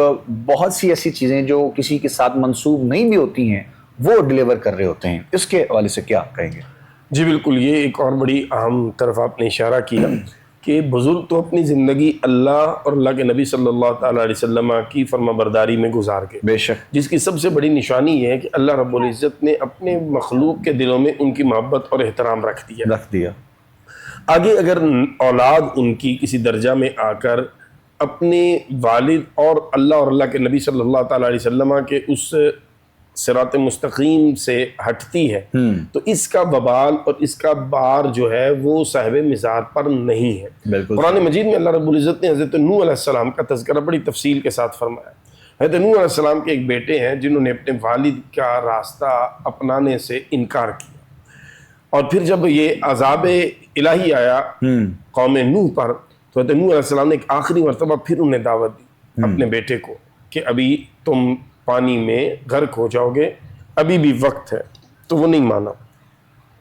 بہت سی ایسی چیزیں جو کسی کے ساتھ منسوب نہیں بھی ہوتی ہیں وہ ڈیلیور کر رہے ہوتے ہیں. اس کے حوالے سے کیا کہیں گے؟ جی بالکل, یہ ایک اور بڑی اہم طرف آپ نے اشارہ کیا کہ بزرگ تو اپنی زندگی اللہ اور اللہ کے نبی صلی اللہ تعالیٰ علیہ وسلم کی فرما برداری میں گزار گئے. بے شک. جس کی سب سے بڑی نشانی یہ ہے کہ اللہ رب العزت نے اپنے مخلوق کے دلوں میں ان کی محبت اور احترام رکھ دیا. آگے اگر اولاد ان کی کسی درجہ میں آ کر اپنے والد اور اللہ کے نبی صلی اللہ تعالیٰ علیہ وسلم کے اس صراط مستقیم سے ہٹتی ہے, تو اس کا وبال اور اس کا بار جو ہے وہ صاحب مزار پر نہیں ہے. قرآن مجید میں اللہ رب العزت نے حضرت نوح علیہ السلام کا تذکرہ بڑی تفصیل کے ساتھ فرمایا. حضرت نوح علیہ السلام کے ایک بیٹے ہیں جنہوں نے اپنے والد کا راستہ اپنانے سے انکار کیا, اور پھر جب یہ عذاب الہی آیا قوم نوح پر, تو حضرت نوح علیہ السلام نے ایک آخری مرتبہ پھر انہیں دعوت دی اپنے بیٹے کو کہ ابھی تم پانی میں غرق ہو جاؤ گے, ابھی بھی وقت ہے. تو وہ نہیں مانا.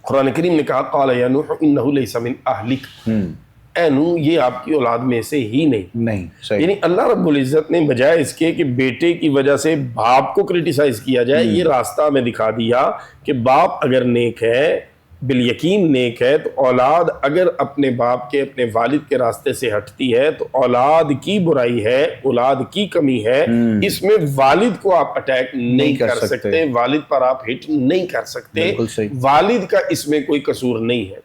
قرآن کریم نے کہا قال یا نوح انہ لیس من اہلک, اے نوح یہ آپ کی اولاد میں سے ہی نہیں. یعنی اللہ رب العزت نے بجائے اس کے کہ بیٹے کی وجہ سے باپ کو کرٹیسائز کیا جائے, یہ راستہ میں دکھا دیا کہ باپ اگر نیک ہے, بالیقین نیک ہے, تو اولاد اگر اپنے باپ کے اپنے والد کے راستے سے ہٹتی ہے تو اولاد کی برائی ہے, اولاد کی کمی ہے. اس میں والد کو آپ اٹیک نہیں کر سکتے, والد پر آپ ہٹ نہیں کر سکتے, والد کا اس میں کوئی قصور نہیں ہے.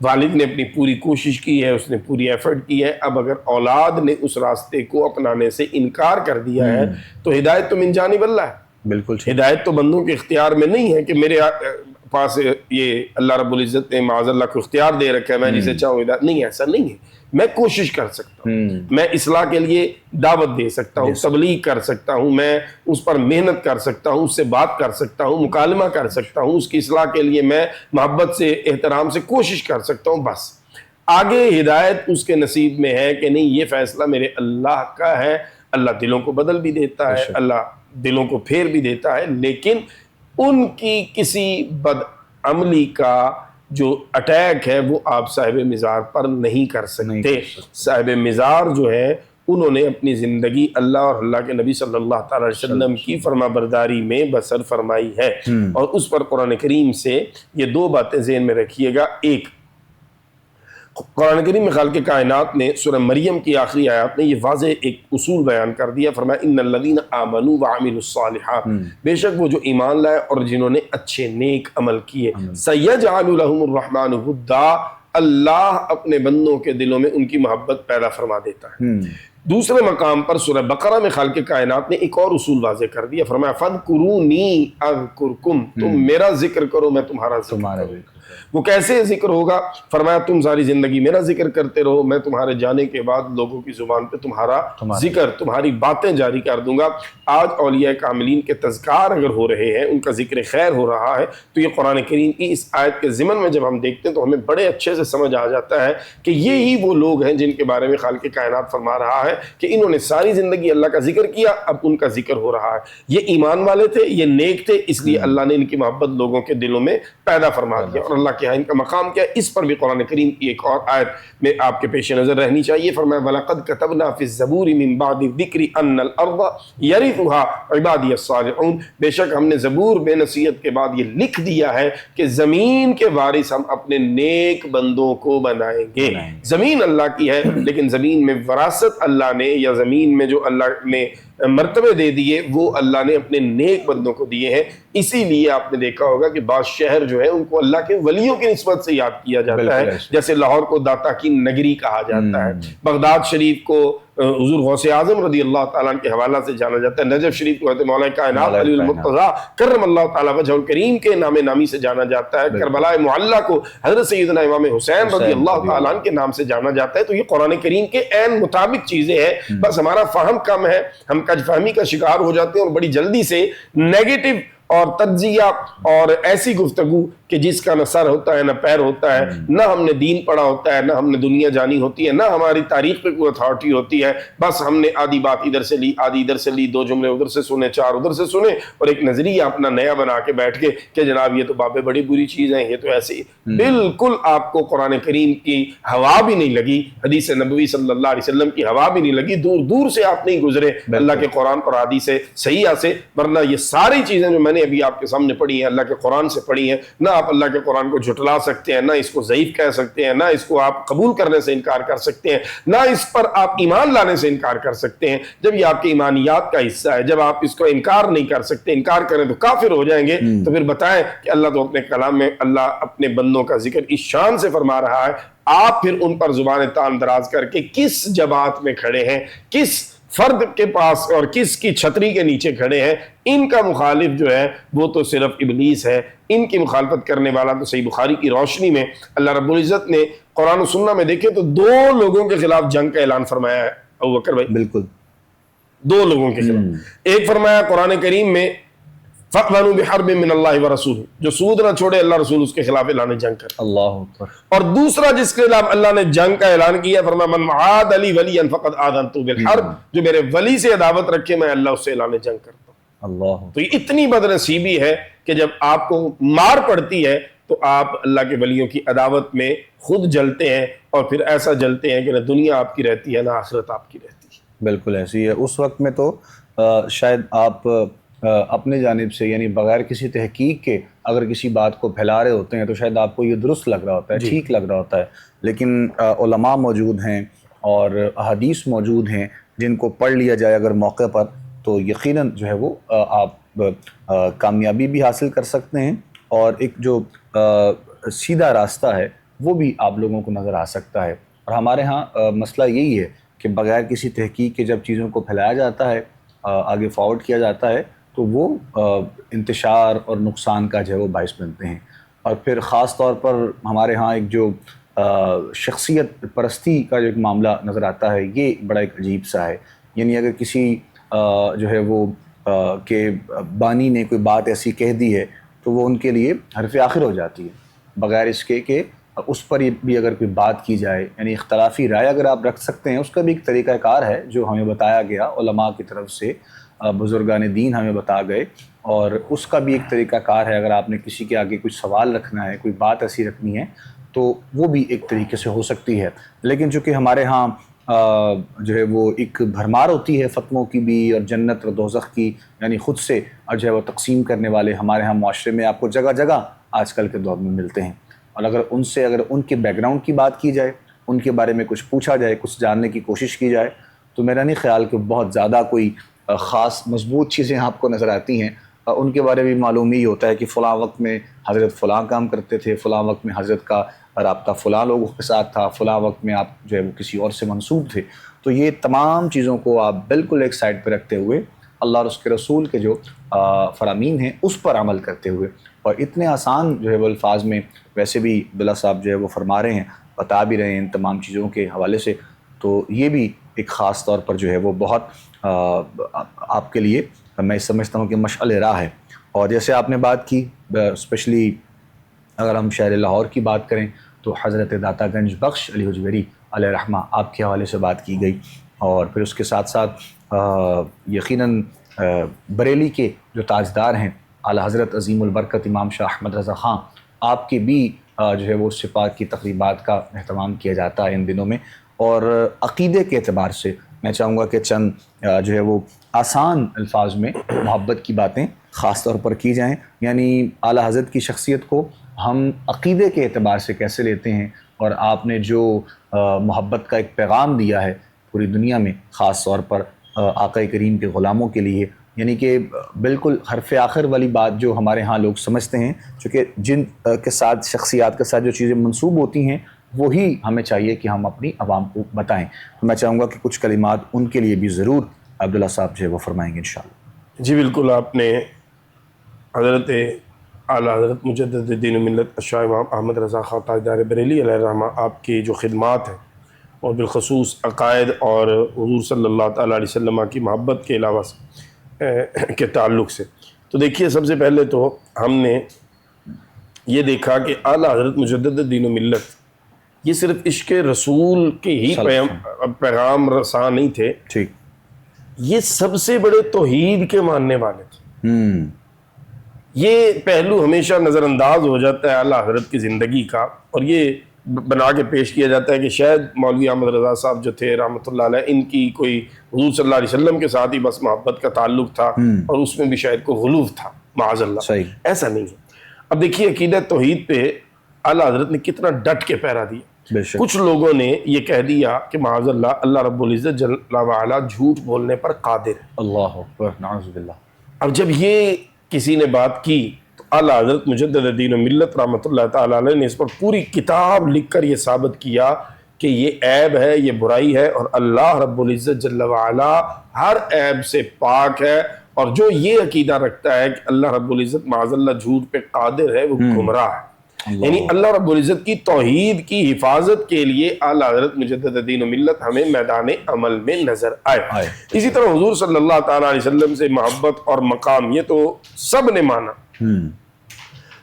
والد نے اپنی پوری کوشش کی ہے, اس نے پوری ایفرٹ کی ہے. اب اگر اولاد نے اس راستے کو اپنانے سے انکار کر دیا ہے تو ہدایت تو من جانب اللہ ہے, بالکل ہدایت تو بندوں کے اختیار میں نہیں ہے کہ میرے پاس یہ اللہ رب العزت نے معاذ اللہ کو اختیار دے رکھا ہے میں جسے چاہوں ہدایت، نہیں، ایسا نہیں ہے. میں کوشش کر سکتا ہوں، میں اصلاح کے لیے دعوت دے سکتا ہوں، تبلیغ کر سکتا ہوں، میں اس پر محنت کر سکتا ہوں، اس سے بات کر سکتا ہوں، مکالمہ کر سکتا ہوں، اس کی اصلاح کے لیے میں محبت سے احترام سے کوشش کر سکتا ہوں. بس آگے ہدایت اس کے نصیب میں ہے کہ نہیں، یہ فیصلہ میرے اللہ کا ہے. اللہ دلوں کو بدل بھی دیتا ہے، اللہ دلوں کو پھیر بھی دیتا ہے، لیکن ان کی کسی بد عملی کا جو اٹیک ہے وہ آپ صاحب مزار پر نہیں کر سکتے. صاحب مزار جو ہے انہوں نے اپنی زندگی اللہ اور اللہ کے نبی صلی اللہ تعالی علیہ وسلم کی فرما برداری میں بسر فرمائی ہے، اور اس پر قرآن کریم سے یہ دو باتیں ذہن میں رکھیے گا. ایک، قرآن کریم میں خالق کائنات نے سورہ مریم کی آخری آیات میں یہ واضح ایک اصول بیان کر دیا. فرمایا ان الذین آمنوا وعملوا الصالحات، بے شک وہ جو ایمان لائے اور جنہوں نے اچھے نیک عمل کیے، سیجعل لهم الرحمن ودا، اللہ اپنے بندوں کے دلوں میں ان کی محبت پیدا فرما دیتا ہے. دوسرے مقام پر سورہ بقرہ میں خالق کائنات نے ایک اور اصول واضح کر دیا. فرمایا فاذکرونی اذکرکم، تم میرا ذکر کرو میں تمہارا ذکر کروں. وہ کیسے ذکر ہوگا؟ فرمایا تم ساری زندگی میرا ذکر کرتے رہو، میں تمہارے جانے کے بعد لوگوں کی زبان پہ تمہارا ذکر، تمہاری باتیں جاری کر دوں گا. آج اولیاء کاملین کے تذکار اگر ہو رہے ہیں، ان کا ذکر خیر ہو رہا ہے، تو یہ قرآن کریم کی اس آیت کے ضمن میں جب ہم دیکھتے ہیں تو ہمیں بڑے اچھے سے سمجھ آ جاتا ہے کہ یہی وہ لوگ ہیں جن کے بارے میں خالق کائنات فرما رہا ہے کہ انہوں نے ساری زندگی اللہ کا ذکر کیا، اب ان کا ذکر ہو رہا ہے. یہ ایمان والے تھے، یہ نیک تھے، اس لیے اللہ نے ان کی محبت لوگوں کے دلوں میں پیدا فرما دیا. اور اللہ کے ہاں ان کا مقام کیا ہے، اس پر بھی قرآن کریم کی ایک اور آیت میں آپ کے پیش نظر رہنی چاہیے. فرمایا وَلَقَدْ كَتَبْنَا فِي الزَّبُورِ مِن بَعْدِ الذِّكْرِ أَنَّ الْأَرْضَ يَرِثُهَا عِبَادِيَ الصَّالِحُونَ، بے شک ہم نے زبور بے نصیحت کے بعد یہ لکھ دیا ہے کہ زمین کے وارث ہم اپنے نیک بندوں کو بنائیں گے. زمین اللہ کی ہے، لیکن زمین میں وراثت اللہ نے، یا زمین میں جو اللہ نے مرتبے دے دیے وہ اللہ نے اپنے نیک بندوں کو دیے ہیں. اسی لیے آپ نے دیکھا ہوگا کہ بعض شہر جو ہے ان کو اللہ کے ولیوں کی نسبت سے یاد کیا جاتا ہے، جیسے لاہور کو داتا کی نگری کہا جاتا ہے، بغداد شریف کو حضور غوث اعظم رضی اللہ تعالیٰ کے حوالہ سے جانا جاتا ہے، نجف شریف کو حضرت مولا کائنات علی المرتضیٰ کرم اللہ تعالیٰ وجہہ الکریم کے نام نامی سے جانا جاتا ہے، کربلا معلیٰ کو حضرت سیدنا امام حسین رضی اللہ تعالیٰ کے نام سے جانا جاتا ہے. تو یہ قرآن کریم کے عین مطابق چیزیں ہیں، بس ہمارا فہم کم ہے، ہم کج فہمی کا شکار ہو جاتے ہیں اور بڑی جلدی سے نیگیٹو اور تجزیہ اور ایسی گفتگو کہ جس کا نہ سر ہوتا ہے نہ پیر ہوتا ہے، نہ ہم نے دین پڑھا ہوتا ہے، نہ ہم نے دنیا جانی ہوتی ہے، نہ ہماری تاریخ پہ کوئی اتھارٹی ہوتی ہے، بس ہم نے آدھی بات ادھر سے لی، آدھی ادھر سے لی، دو جملے ادھر سے سنے، چار ادھر سے سنے، اور ایک نظریہ اپنا نیا بنا کے بیٹھ کے کہ جناب یہ تو بابے بڑی بری چیز ہیں، یہ تو ایسی. بالکل آپ کو قرآن کریم کی ہوا بھی نہیں لگی، حدیث نبوی صلی اللہ علیہ وسلم کی ہوا بھی نہیں لگی، دور دور سے آپ نہیں گزرے اللہ کے قرآن اور حدیث صحیحہ سے. ورنہ یہ ساری چیزیں جو میں نے ابھی آپ کے سامنے پڑھی ہیں اللہ کے قرآن سے پڑھی ہیں، نہ آپ اللہ کے قرآن کو جھٹلا سکتے ہیں، نہ اس کو ضعیف کہہ سکتے ہیں، نہ اس کو آپ قبول کرنے سے انکار کر سکتے ہیں، نہ اس پر آپ ایمان لانے سے انکار کر سکتے ہیں. جب یہ آپ کے ایمانیات کا حصہ ہے، جب آپ اس کو انکار نہیں کر سکتے، انکار کریں تو کافر ہو جائیں گے، تو پھر بتائیں کہ اللہ تو اپنے کلام میں اللہ اپنے بندوں کا ذکر اس شان سے فرما رہا ہے، آپ پھر ان پر زبان تان دراز کر کے کس جماعت میں کھڑے ہیں، کس فرد کے پاس اور کس کی چھتری کے نیچے کھڑے ہیں؟ ان کا مخالف جو ہے وہ تو صرف ابلیس ہے. ان کی مخالفت کرنے والا تو صحیح بخاری کی روشنی میں اللہ رب العزت نے قرآن و سنہ میں دیکھے تو دو لوگوں کے خلاف جنگ کا اعلان فرمایا ہے ابو بکر بھائی. بالکل دو لوگوں کے خلاف. ایک فرمایا قرآن کریم میں فَأْذَنُوا بِحَرْبٍ مِّنَ اللَّهِ وَرَسُولِهِ، جو سود نہ چھوڑے اللہ رسول اس کے خلاف اعلان جنگ کر. اللہ اکبر. اور دوسرا جس کے خلاف اللہ نے جنگ کا اعلان کیا فرمایا من عاد لی ولیًا فقد آذنتہ بالحرب، جو میرے ولی سے عداوت رکھے میں اللہ اس سے اعلان جنگ کرتا ہوں. اللہ. تو یہ اتنی بد نصیبی ہے کہ جب آپ کو مار پڑتی ہے تو آپ اللہ کے ولیوں کی عداوت میں خود جلتے ہیں، اور پھر ایسا جلتے ہیں کہ نہ دنیا آپ کی رہتی ہے نہ آخرت آپ کی رہتی ہے. بالکل ایسی ہے. اس وقت میں تو شاید آپ اپنے جانب سے یعنی بغیر کسی تحقیق کے اگر کسی بات کو پھیلا رہے ہوتے ہیں تو شاید آپ کو یہ درست لگ رہا ہوتا ہے، ٹھیک لگ رہا ہوتا ہے، لیکن علماء موجود ہیں اور احادیث موجود ہیں جن کو پڑھ لیا جائے اگر موقع پر تو یقیناً جو ہے وہ آپ کامیابی بھی حاصل کر سکتے ہیں، اور ایک جو سیدھا راستہ ہے وہ بھی آپ لوگوں کو نظر آ سکتا ہے. اور ہمارے ہاں مسئلہ یہی ہے کہ بغیر کسی تحقیق کے جب چیزوں کو پھیلایا جاتا ہے، آگے فارورڈ کیا جاتا ہے تو وہ انتشار اور نقصان کا جو ہے وہ باعث بنتے ہیں. اور پھر خاص طور پر ہمارے ہاں ایک جو شخصیت پرستی کا جو ایک معاملہ نظر آتا ہے، یہ بڑا ایک عجیب سا ہے. یعنی اگر کسی جو ہے وہ کہ بانی نے کوئی بات ایسی کہہ دی ہے تو وہ ان کے لیے حرف آخر ہو جاتی ہے، بغیر اس کے کہ اس پر بھی اگر کوئی بات کی جائے. یعنی اختلافی رائے اگر آپ رکھ سکتے ہیں، اس کا بھی ایک طریقہ کار ہے جو ہمیں بتایا گیا علماء کی طرف سے، بزرگان دین ہمیں بتا گئے، اور اس کا بھی ایک طریقہ کار ہے. اگر آپ نے کسی کے آگے کوئی سوال رکھنا ہے، کوئی بات ایسی رکھنی ہے، تو وہ بھی ایک طریقے سے ہو سکتی ہے. لیکن چونکہ ہمارے ہاں جو ہے وہ ایک بھرمار ہوتی ہے فتووں کی بھی، اور جنت اور دوزخ کی، یعنی خود سے جو ہے وہ تقسیم کرنے والے ہمارے ہاں معاشرے میں آپ کو جگہ جگہ آج کل کے دور میں ملتے ہیں. اور اگر ان کے بیک گراؤنڈ کی بات کی جائے، ان کے بارے میں کچھ پوچھا جائے، کچھ جاننے کی کوشش کی جائے، تو میرا نہیں خیال کہ بہت زیادہ کوئی خاص مضبوط چیزیں آپ کو نظر آتی ہیں. ان کے بارے میں معلوم ہی ہوتا ہے کہ فلاں وقت میں حضرت فلاں کام کرتے تھے، فلاں وقت میں حضرت کا رابطہ فلاں لوگوں کے ساتھ تھا، فلاں وقت میں آپ جو ہے وہ کسی اور سے منسوب تھے. تو یہ تمام چیزوں کو آپ بالکل ایک سائڈ پہ رکھتے ہوئے اللہ اور اس کے رسول کے جو فرامین ہیں اس پر عمل کرتے ہوئے، اور اتنے آسان جو ہے وہ الفاظ میں ویسے بھی عبداللہ صاحب جو ہے وہ فرما رہے ہیں، بتا بھی رہے ہیں ان تمام چیزوں کے حوالے سے، تو یہ بھی ایک خاص طور پر جو ہے وہ بہت آپ کے لیے میں سمجھتا ہوں کہ مشعل راہ ہے. اور جیسے آپ نے بات کی، اسپیشلی اگر ہم شہر لاہور کی بات کریں تو حضرت داتا گنج بخش علی حجویری علیہ رحمہ آپ کے حوالے سے بات کی گئی. اور پھر اس کے ساتھ ساتھ یقیناً بریلی کے جو تاجدار ہیں اعلیٰ حضرت عظیم البرکت امام شاہ احمد رضا خان، آپ کے بھی جو ہے وہ صفات کی تقریبات کا اہتمام کیا جاتا ہے ان دنوں میں. اور عقیدے کے اعتبار سے میں چاہوں گا کہ چند جو ہے وہ آسان الفاظ میں محبت کی باتیں خاص طور پر کی جائیں. یعنی اعلیٰ حضرت کی شخصیت کو ہم عقیدے کے اعتبار سے کیسے لیتے ہیں، اور آپ نے جو محبت کا ایک پیغام دیا ہے پوری دنیا میں، خاص طور پر آقا کریم کے غلاموں کے لیے، یعنی کہ بالکل حرف آخر والی بات جو ہمارے ہاں لوگ سمجھتے ہیں، چونکہ جن کے ساتھ شخصیات کے ساتھ جو چیزیں منسوب ہوتی ہیں وہی ہمیں چاہیے کہ ہم اپنی عوام کو بتائیں. میں چاہوں گا کہ کچھ کلمات ان کے لیے بھی ضرور عبداللہ صاحب جو ہے وہ فرمائیں گے انشاءاللہ. جی بالکل، آپ نے حضرت اعلیٰ حضرت مجدد دین و ملت شاہ امام احمد رضا خان تاجدار بریلی علیہ الرحمہ آپ کی جو خدمات ہیں، اور بالخصوص عقائد اور حضور صلی اللہ تعالیٰ علیہ وسلم کی محبت کے علاوہ کے تعلق سے، تو دیکھیے سب سے پہلے تو ہم نے یہ دیکھا کہ اعلیٰ حضرت مجدد دین و ملت یہ صرف عشق رسول کے ہی پیغام رساں نہیں تھے، ٹھیک، یہ سب سے بڑے توحید کے ماننے والے تھے. یہ پہلو ہمیشہ نظر انداز ہو جاتا ہے اعلیٰ حضرت کی زندگی کا، اور یہ بنا کے پیش کیا جاتا ہے کہ شاید مولوی احمد رضا صاحب جو تھے رحمۃ اللہ علیہ، ان کی کوئی حضور صلی اللہ علیہ وسلم کے ساتھ ہی بس محبت کا تعلق تھا، اور اس میں بھی شاید کوئی غلو تھا، معاذ اللہ. صحیح. ایسا نہیں ہے. اب دیکھیے عقیدہ توحید پہ اعلیٰ حضرت نے کتنا ڈٹ کے پہرا دیا. کچھ لوگوں نے یہ کہہ دیا کہ معاذ اللہ اللہ رب العزت جل وعلا جھوٹ بولنے پر قادر ہے. اللہ اکبر، نعوذ باللہ. اب جب یہ کسی نے بات کی تو اعلیٰ حضرت مجدد دین و ملت رحمۃ اللہ تعالیٰ علیہ نے اس پر پوری کتاب لکھ کر یہ ثابت کیا کہ یہ عیب ہے، یہ برائی ہے، اور اللہ رب العزت جل وعلا ہر عیب سے پاک ہے. اور جو یہ عقیدہ رکھتا ہے کہ اللہ رب العزت معاذ اللہ جھوٹ پہ قادر ہے، وہ گمراہ ہے. یعنی اللہ رب العزت کی توحید کی حفاظت کے لیے اعلیٰ حضرت مجدد دین و ملت ہمیں میدان عمل میں نظر آئے. اسی طرح حضور صلی اللہ تعالیٰ علیہ وسلم سے محبت اور مقام یہ تو سب نے مانا.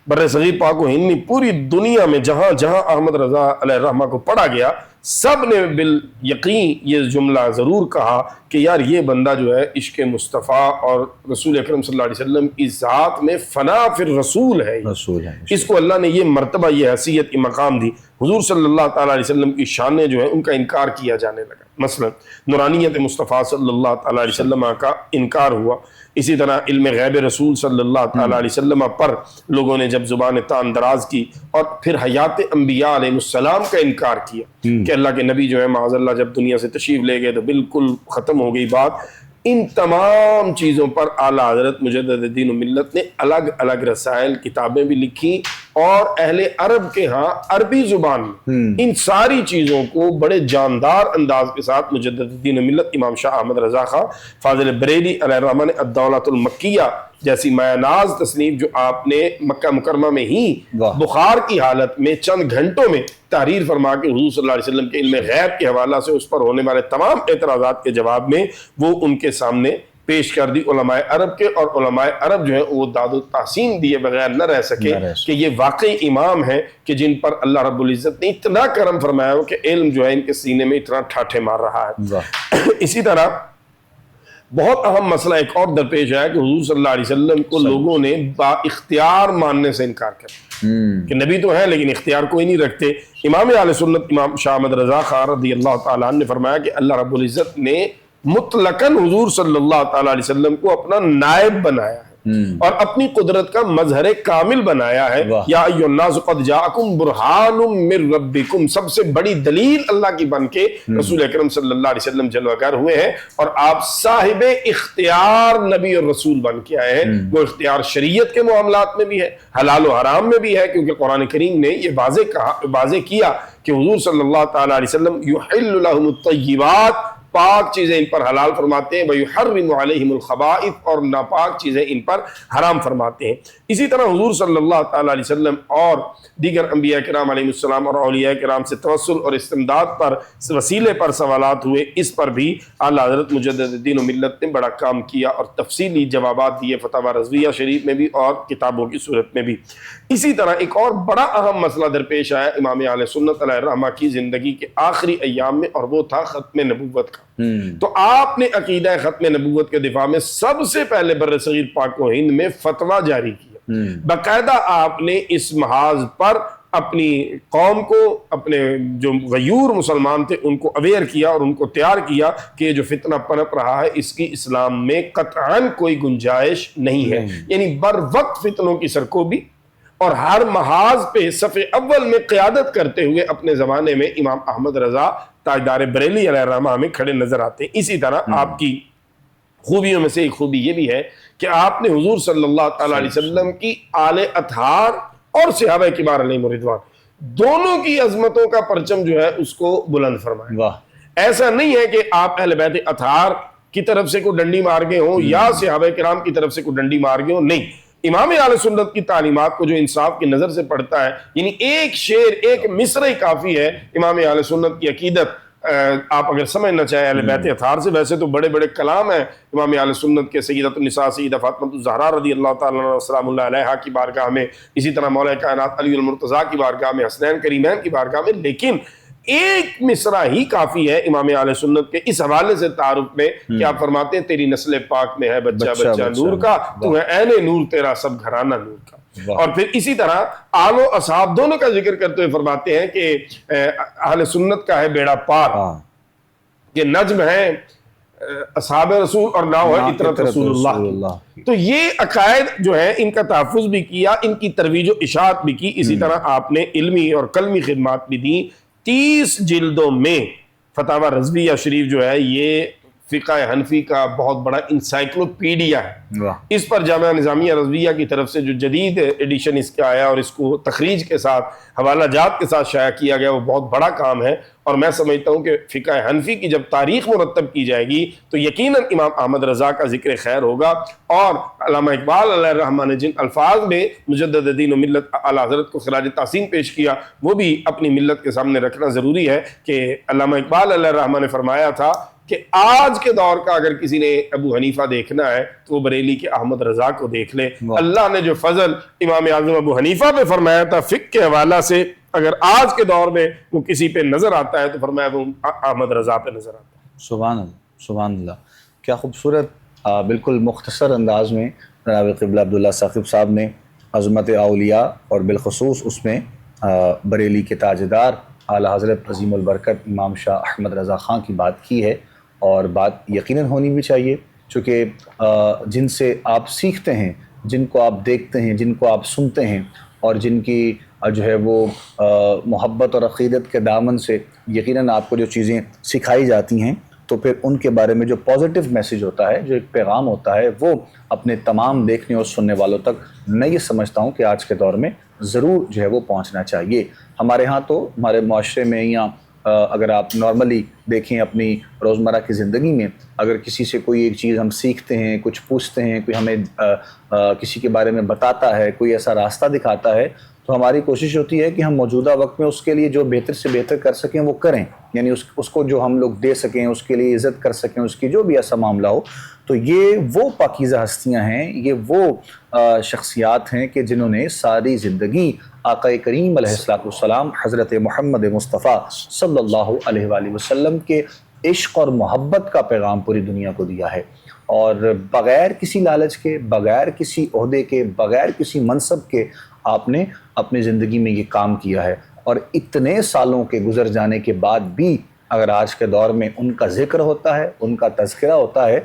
بر صغیر پاک و ہند میں پوری دنیا میں جہاں جہاں احمد رضا علیہ الرحمہ کو پڑھا گیا، سب نے بالیقین یہ جملہ ضرور کہا کہ یار یہ بندہ جو ہے عشق مصطفیٰ اور رسول اکرم صلی اللہ علیہ وسلم کی ذات میں فنا فی الرسول ہے. اس کو اللہ نے یہ مرتبہ، یہ حیثیت، یہ مقام دی. حضور صلی اللہ تعالیٰ علیہ وسلم کی شانیں جو ہیں ان کا انکار کیا جانے لگا. مثلا نورانیت مصطفیٰ صلی اللہ تعالیٰ علیہ وسلم کا انکار ہوا. اسی طرح علم غیب رسول صلی اللہ تعالیٰ علیہ وسلم پر لوگوں نے جب زبان تان دراز کی، اور پھر حیات انبیاء علیہ السلام کا انکار کیا کہ اللہ کے نبی جو ہے معاذ اللہ جب دنیا سے تشریف لے گئے تو بالکل ختم ہو گئی بات. ان تمام چیزوں پر اعلیٰ حضرت مجدد دین و ملت نے الگ الگ رسائل، کتابیں بھی لکھی، اور اہل عرب کے ہاں عربی زبان میں ان ساری چیزوں کو بڑے جاندار انداز کے ساتھ مجدد دین و ملت امام شاہ احمد رضا خان فاضل بریلی علیہ الرحمہ نے الدولۃ المکیہ جیسی مایہ تصنیف جو آپ نے مکہ مکرمہ میں ہی بخار کی حالت میں چند گھنٹوں میں تحریر فرما کے حضور صلی اللہ علیہ وسلم کے علم غیب کے حوالہ سے اس پر ہونے والے تمام اعتراضات کے جواب میں وہ ان کے سامنے پیش کر دی علماء عرب کے، اور علماء عرب جو ہے وہ داد و تحسین دیے بغیر نہ رہ سکے کہ یہ واقعی امام ہیں کہ جن پر اللہ رب العزت نے اتنا کرم فرمایا ہو کہ علم جو ہے ان کے سینے میں اتنا ٹھاٹھے مار رہا ہے۔ اسی طرح بہت اہم مسئلہ ایک اور درپیش ہے کہ حضور صلی اللہ علیہ وسلم کو لوگوں نے با اختیار ماننے سے انکار کر کہ نبی تو ہیں لیکن اختیار کوئی نہیں رکھتے۔ امام اہل سنت امام شاہ احمد رضا خان رضی اللہ تعالیٰ عنہ نے فرمایا کہ اللہ رب العزت نے مطلقاً حضور صلی اللہ تعالیٰ علیہ وسلم کو اپنا نائب بنایا ہے اور اپنی قدرت کا مظہر کامل بنایا ہے۔ یا ایھا الناس قد جاءکم برہان من ربکم، سب سے بڑی دلیل اللہ کی بن کے رسول اکرم صلی اللہ علیہ وسلم جلوہ گر ہوئے ہیں، اور آپ صاحب اختیار نبی اور رسول بن کے آئے ہیں۔ وہ اختیار شریعت کے معاملات میں بھی ہے، حلال و حرام میں بھی ہے، کیونکہ قرآن کریم نے یہ واضح کیا کہ حضور صلی اللہ تعالیٰ علیہ وسلم یحل لهم الطیبات، پاک چیزیں ان پر حلال فرماتے ہیں، وَيُحَرِّمُ عَلَيْهِمُ الْخَبَائِث، اور ناپاک چیزیں ان پر حرام فرماتے ہیں۔ اسی طرح حضور صلی اللہ تعالیٰ علیہ وسلم اور دیگر انبیاء کرام علیہ السلام اور اولیاء کرام سے توسل اور استمداد پر وسیلے پر سوالات ہوئے، اس پر بھی اعلیٰ حضرت مجدد دین و ملت نے بڑا کام کیا اور تفصیلی جوابات دیے فتاوی رضویہ شریف میں بھی اور کتابوں کی صورت میں بھی۔ اسی طرح ایک اور بڑا اہم مسئلہ درپیش آیا امام اہل سنت علیہ الرحمہ کی زندگی کے آخری ایام میں، اور وہ تھا ختم نبوت کا۔ تو آپ نے عقیدہ ختم نبوت کے دفاع میں سب سے پہلے برصغیر پاک و ہند میں فتویٰ جاری کیا۔ باقاعدہ آپ نے اس محاذ پر اپنی قوم کو، اپنے جو غیور مسلمان تھے ان کو اویئر کیا اور ان کو تیار کیا کہ یہ جو فتنہ پنپ رہا ہے اس کی اسلام میں قطعاً کوئی گنجائش نہیں ہے، یعنی بر وقت فتنوں کی سرکوبی، اور ہر محاذ پہ صف اول میں قیادت کرتے ہوئے اپنے زمانے میں امام احمد رضا تاجدار بریلی علیہ الرحمہ ہمیں کھڑے نظر آتے ہیں۔ اسی طرح آپ کی خوبیوں میں سے ایک خوبی یہ بھی ہے کہ آپ نے حضور صلی اللہ تعالیٰ علیہ وسلم کی آل اطہار اور صحابہ کرام علیہم رضوان دونوں کی عظمتوں کا پرچم جو ہے اس کو بلند فرمایا۔ ایسا نہیں ہے کہ آپ اہل بیت اطہار کی طرف سے کوئی ڈنڈی مار گئے ہوں یا صحابہ کرام کی طرف سے کوئی ڈنڈی مار گئے ہوں، نہیں، امام اہل سنت کی تعلیمات کو جو انصاف کی نظر سے پڑھتا ہے، یعنی ایک شعر ایک مصرع ہی کافی ہے امام اہل سنت کی عقیدت آپ اگر سمجھنا چاہیں اہل بیت اطہار سے۔ ویسے تو بڑے بڑے کلام ہیں امام اہل سنت کے، سیدۃ النساء سیدہ فاطمہ الزہرا رضی اللہ تعالیٰ عنہ سلام اللہ علیہا کی بارگاہ میں، اسی طرح مولا کائنات علی المرتضیٰ کی بارگاہ میں، حسنین کریمین کی بارگاہ میں، لیکن ایک مصرع ہی کافی ہے امام اہل سنت کے اس حوالے سے تعارف میں کہ آپ فرماتے ہیں تیری نسل پاک میں ہے بچہ بچہ نور کا، تو ہے اہل نور تیرا سب گھرانہ نور کا۔ اور پھر اسی طرح آل و اصحاب دونوں کا ذکر کرتے ہوئے فرماتے ہیں کہ اہل سنت کا ہے بیڑا پار، کہ نجم ہے اصحاب رسول اور ناؤ ہے اطرت رسول اللہ۔ تو یہ عقائد جو ہے ان کا تحفظ بھی کیا، ان کی ترویج و اشاعت بھی کی۔ اسی طرح آپ نے علمی اور قلمی خدمات بھی دی۔ 30 جلدوں میں فتاوی رضویہ شریف جو ہے یہ فقہ حنفی کا بہت بڑا انسائکلوپیڈیا ہے۔ اس پر جامعہ نظامیہ رضویہ کی طرف سے جو جدید ایڈیشن اس کا آیا اور اس کو تخریج کے ساتھ حوالہ جات کے ساتھ شائع کیا گیا، وہ بہت بڑا کام ہے، اور میں سمجھتا ہوں کہ فقہ حنفی کی جب تاریخ مرتب کی جائے گی تو یقیناً امام احمد رضا کا ذکر خیر ہوگا۔ اور علامہ اقبال علیہ الرحمہ نے جن الفاظ میں مجدد دین و ملت اعلیٰ حضرت کو خراج تحسین پیش کیا وہ بھی اپنی ملت کے سامنے رکھنا ضروری ہے، کہ علامہ اقبال علیہ الرحمہ نے فرمایا تھا کہ آج کے دور کا اگر کسی نے ابو حنیفہ دیکھنا ہے تو وہ بریلی کے احمد رضا کو دیکھ لے۔ اللہ نے جو فضل امام اعظم ابو حنیفہ پہ فرمایا تھا فقہ کے حوالہ سے، اگر آج کے دور میں وہ کسی پہ نظر آتا ہے تو فرمایا وہ احمد رضا پہ نظر آتا ہے۔ سبحان اللہ، سبحان اللہ، کیا خوبصورت بالکل مختصر انداز میں جناب قبلہ عبداللہ ثاقب صاحب نے عظمت اولیاء اور بالخصوص اس میں بریلی کے تاجدار اعلیٰ حضرت عظیم البرکت امام شاہ احمد رضا خان کی بات کی ہے، اور بات یقیناً ہونی بھی چاہیے، چونکہ جن سے آپ سیکھتے ہیں، جن کو آپ دیکھتے ہیں، جن کو آپ سنتے ہیں، اور جن کی جو ہے وہ محبت اور عقیدت کے دامن سے یقیناً آپ کو جو چیزیں سکھائی جاتی ہیں تو پھر ان کے بارے میں جو پازیٹیو میسیج ہوتا ہے، جو ایک پیغام ہوتا ہے، وہ اپنے تمام دیکھنے اور سننے والوں تک میں یہ سمجھتا ہوں کہ آج کے دور میں ضرور جو ہے وہ پہنچنا چاہیے۔ ہمارے ہاں تو ہمارے معاشرے میں یا اگر آپ نارملی دیکھیں اپنی روزمرہ کی زندگی میں، اگر کسی سے کوئی ایک چیز ہم سیکھتے ہیں، کچھ پوچھتے ہیں، کوئی ہمیں کسی کے بارے میں بتاتا ہے، کوئی ایسا راستہ دکھاتا ہے، تو ہماری کوشش ہوتی ہے کہ ہم موجودہ وقت میں اس کے لیے جو بہتر سے بہتر کر سکیں وہ کریں، یعنی اس کو جو ہم لوگ دے سکیں، اس کے لیے عزت کر سکیں، اس کی جو بھی ایسا معاملہ ہو۔ تو یہ وہ پاکیزہ ہستیاں ہیں، یہ وہ شخصیات ہیں کہ جنہوں نے ساری زندگی آقا کریم علیہ السلام حضرت محمد مصطفیٰ صلی اللہ علیہ وآلہ وسلم کے عشق اور محبت کا پیغام پوری دنیا کو دیا ہے، اور بغیر کسی لالچ کے، بغیر کسی عہدے کے، بغیر کسی منصب کے آپ نے اپنی زندگی میں یہ کام کیا ہے۔ اور اتنے سالوں کے گزر جانے کے بعد بھی اگر آج کے دور میں ان کا ذکر ہوتا ہے، ان کا تذکرہ ہوتا ہے،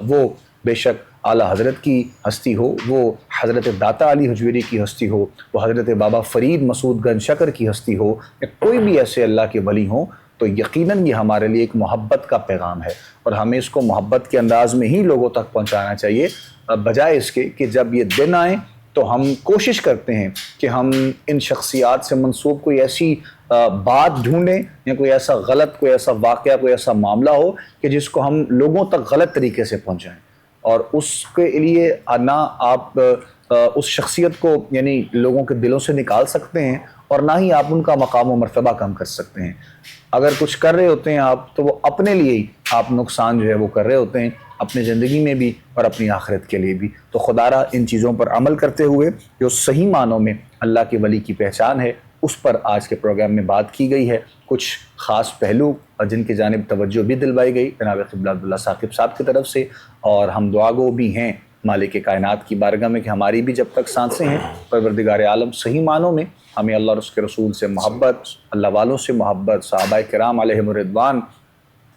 وہ بے شک اعلیٰ حضرت کی ہستی ہو، وہ حضرت داتا علی حجویری کی ہستی ہو، وہ حضرت بابا فرید مسعود گنج شکر کی ہستی ہو، یا کوئی بھی ایسے اللہ کے ولی ہوں، تو یقیناً یہ ہمارے لیے ایک محبت کا پیغام ہے، اور ہمیں اس کو محبت کے انداز میں ہی لوگوں تک پہنچانا چاہیے، بجائے اس کے کہ جب یہ دن آئیں تو ہم کوشش کرتے ہیں کہ ہم ان شخصیات سے منسوب کوئی ایسی بات ڈھونڈیں یا کوئی ایسا غلط، کوئی ایسا واقعہ، کوئی ایسا معاملہ ہو کہ جس کو ہم لوگوں تک غلط طریقے سے پہنچائیں، اور اس کے لیے نہ آپ اس شخصیت کو یعنی لوگوں کے دلوں سے نکال سکتے ہیں، اور نہ ہی آپ ان کا مقام و مرتبہ کم کر سکتے ہیں۔ اگر کچھ کر رہے ہوتے ہیں آپ، تو وہ اپنے لیے ہی آپ نقصان جو ہے وہ کر رہے ہوتے ہیں، اپنی زندگی میں بھی اور اپنی آخرت کے لیے بھی۔ تو خدا را ان چیزوں پر عمل کرتے ہوئے جو صحیح معنوں میں اللہ کے ولی کی پہچان ہے، اس پر آج کے پروگرام میں بات کی گئی ہے۔ کچھ خاص پہلو جن کی جانب توجہ بھی دلوائی گئی جناب قبلہ عبداللہ ثاقب صاحب کی طرف سے، اور ہم دعا گو بھی ہیں مالک کائنات کی بارگاہ میں کہ ہماری بھی جب تک سانسیں ہیں، پروردگار عالم صحیح معنوں میں ہمیں اللہ اور اس کے رسول سے محبت، اللہ والوں سے محبت، صحابہ کرام علیہم الرضوان،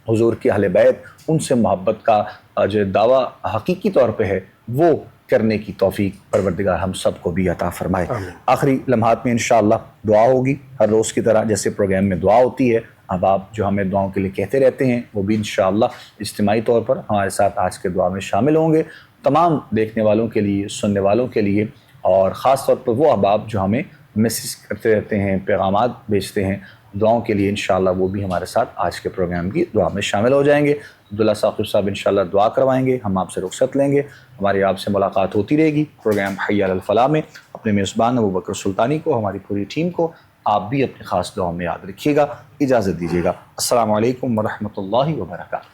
حضور کی اہل بیت، ان سے محبت کا جو دعویٰ حقیقی طور پہ ہے وہ کرنے کی توفیق پروردگار ہم سب کو بھی عطا فرمائے۔ آخری لمحات میں انشاءاللہ دعا ہوگی، ہر روز کی طرح جیسے پروگرام میں دعا ہوتی ہے، اب آپ جو ہمیں دعاؤں کے لیے کہتے رہتے ہیں وہ بھی انشاءاللہ اجتماعی طور پر ہمارے ساتھ آج کے دعا میں شامل ہوں گے، تمام دیکھنے والوں کے لیے، سننے والوں کے لیے، اور خاص طور پر وہ احباب جو ہمیں میسیج کرتے رہتے ہیں، پیغامات بھیجتے ہیں دعاؤں کے لیے، انشاءاللہ وہ بھی ہمارے ساتھ آج کے پروگرام کی دعا میں شامل ہو جائیں گے۔ عبداللہ ثاقب صاحب انشاءاللہ دعا کروائیں گے، ہم آپ سے رخصت لیں گے، ہماری آپ سے ملاقات ہوتی رہے گی پروگرام حی علی الفلاح میں۔ اپنے میزبان ابو بکر سلطانی کو، ہماری پوری ٹیم کو آپ بھی اپنی خاص دعاؤں میں یاد رکھیے گا۔ اجازت دیجیے گا، السلام علیکم ورحمۃ اللہ وبرکاتہ۔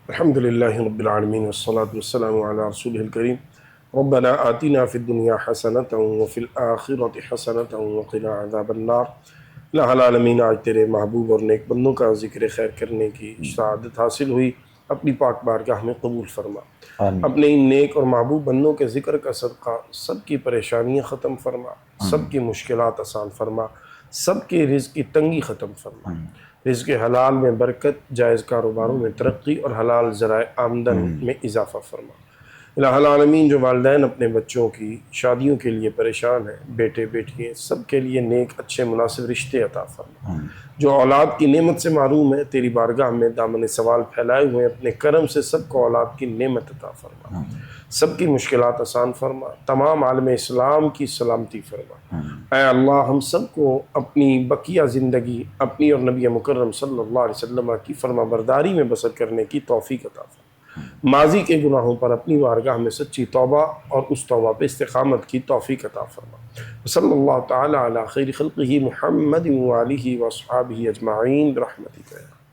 الحمدللہ رب العالمین والصلاة والسلام علی رسولہ الکریم، ربنا آتنا فی الدنیا حسنۃ وفی الآخرۃ حسنۃ وقنا عذاب النار۔ الہ العالمین، آج تیرے محبوب اور نیک بندوں کا ذکر خیر کرنے کی سعادت حاصل ہوئی، اپنی پاک بارگاہ میں قبول فرما۔ آمین۔ اپنے ان نیک اور محبوب بندوں کے ذکر کا صدقہ سب کی پریشانیاں ختم فرما، سب کی مشکلات آسان فرما، سب کے رزق کی تنگی ختم فرما، رزق حلال میں برکت، جائز کاروباروں میں ترقی اور حلال ذرائع آمدن میں اضافہ فرما۔ الہ العالمین، جو والدین اپنے بچوں کی شادیوں کے لیے پریشان ہیں، بیٹے بیٹیاں، سب کے لیے نیک اچھے مناسب رشتے عطا فرما۔ جو اولاد کی نعمت سے محروم ہے، تیری بارگاہ میں دامن سوال پھیلائے ہوئے ہیں، اپنے کرم سے سب کو اولاد کی نعمت عطا فرما، سب کی مشکلات آسان فرما، تمام عالم اسلام کی سلامتی فرما۔ اے اللہ، ہم سب کو اپنی بقیہ زندگی اپنی اور نبی مکرم صلی اللہ علیہ وسلم کی فرما برداری میں بسر کرنے کی توفیق عطا فرما۔ ماضی کے گناہوں پر اپنی بارگاہ میں سچی توبہ اور اس توبہ پہ استقامت کی توفیق عطا فرما۔ صلی اللہ تعالی علی خیر خلقہ محمد وآلہ واصحابہ اجمعین برحمتک۔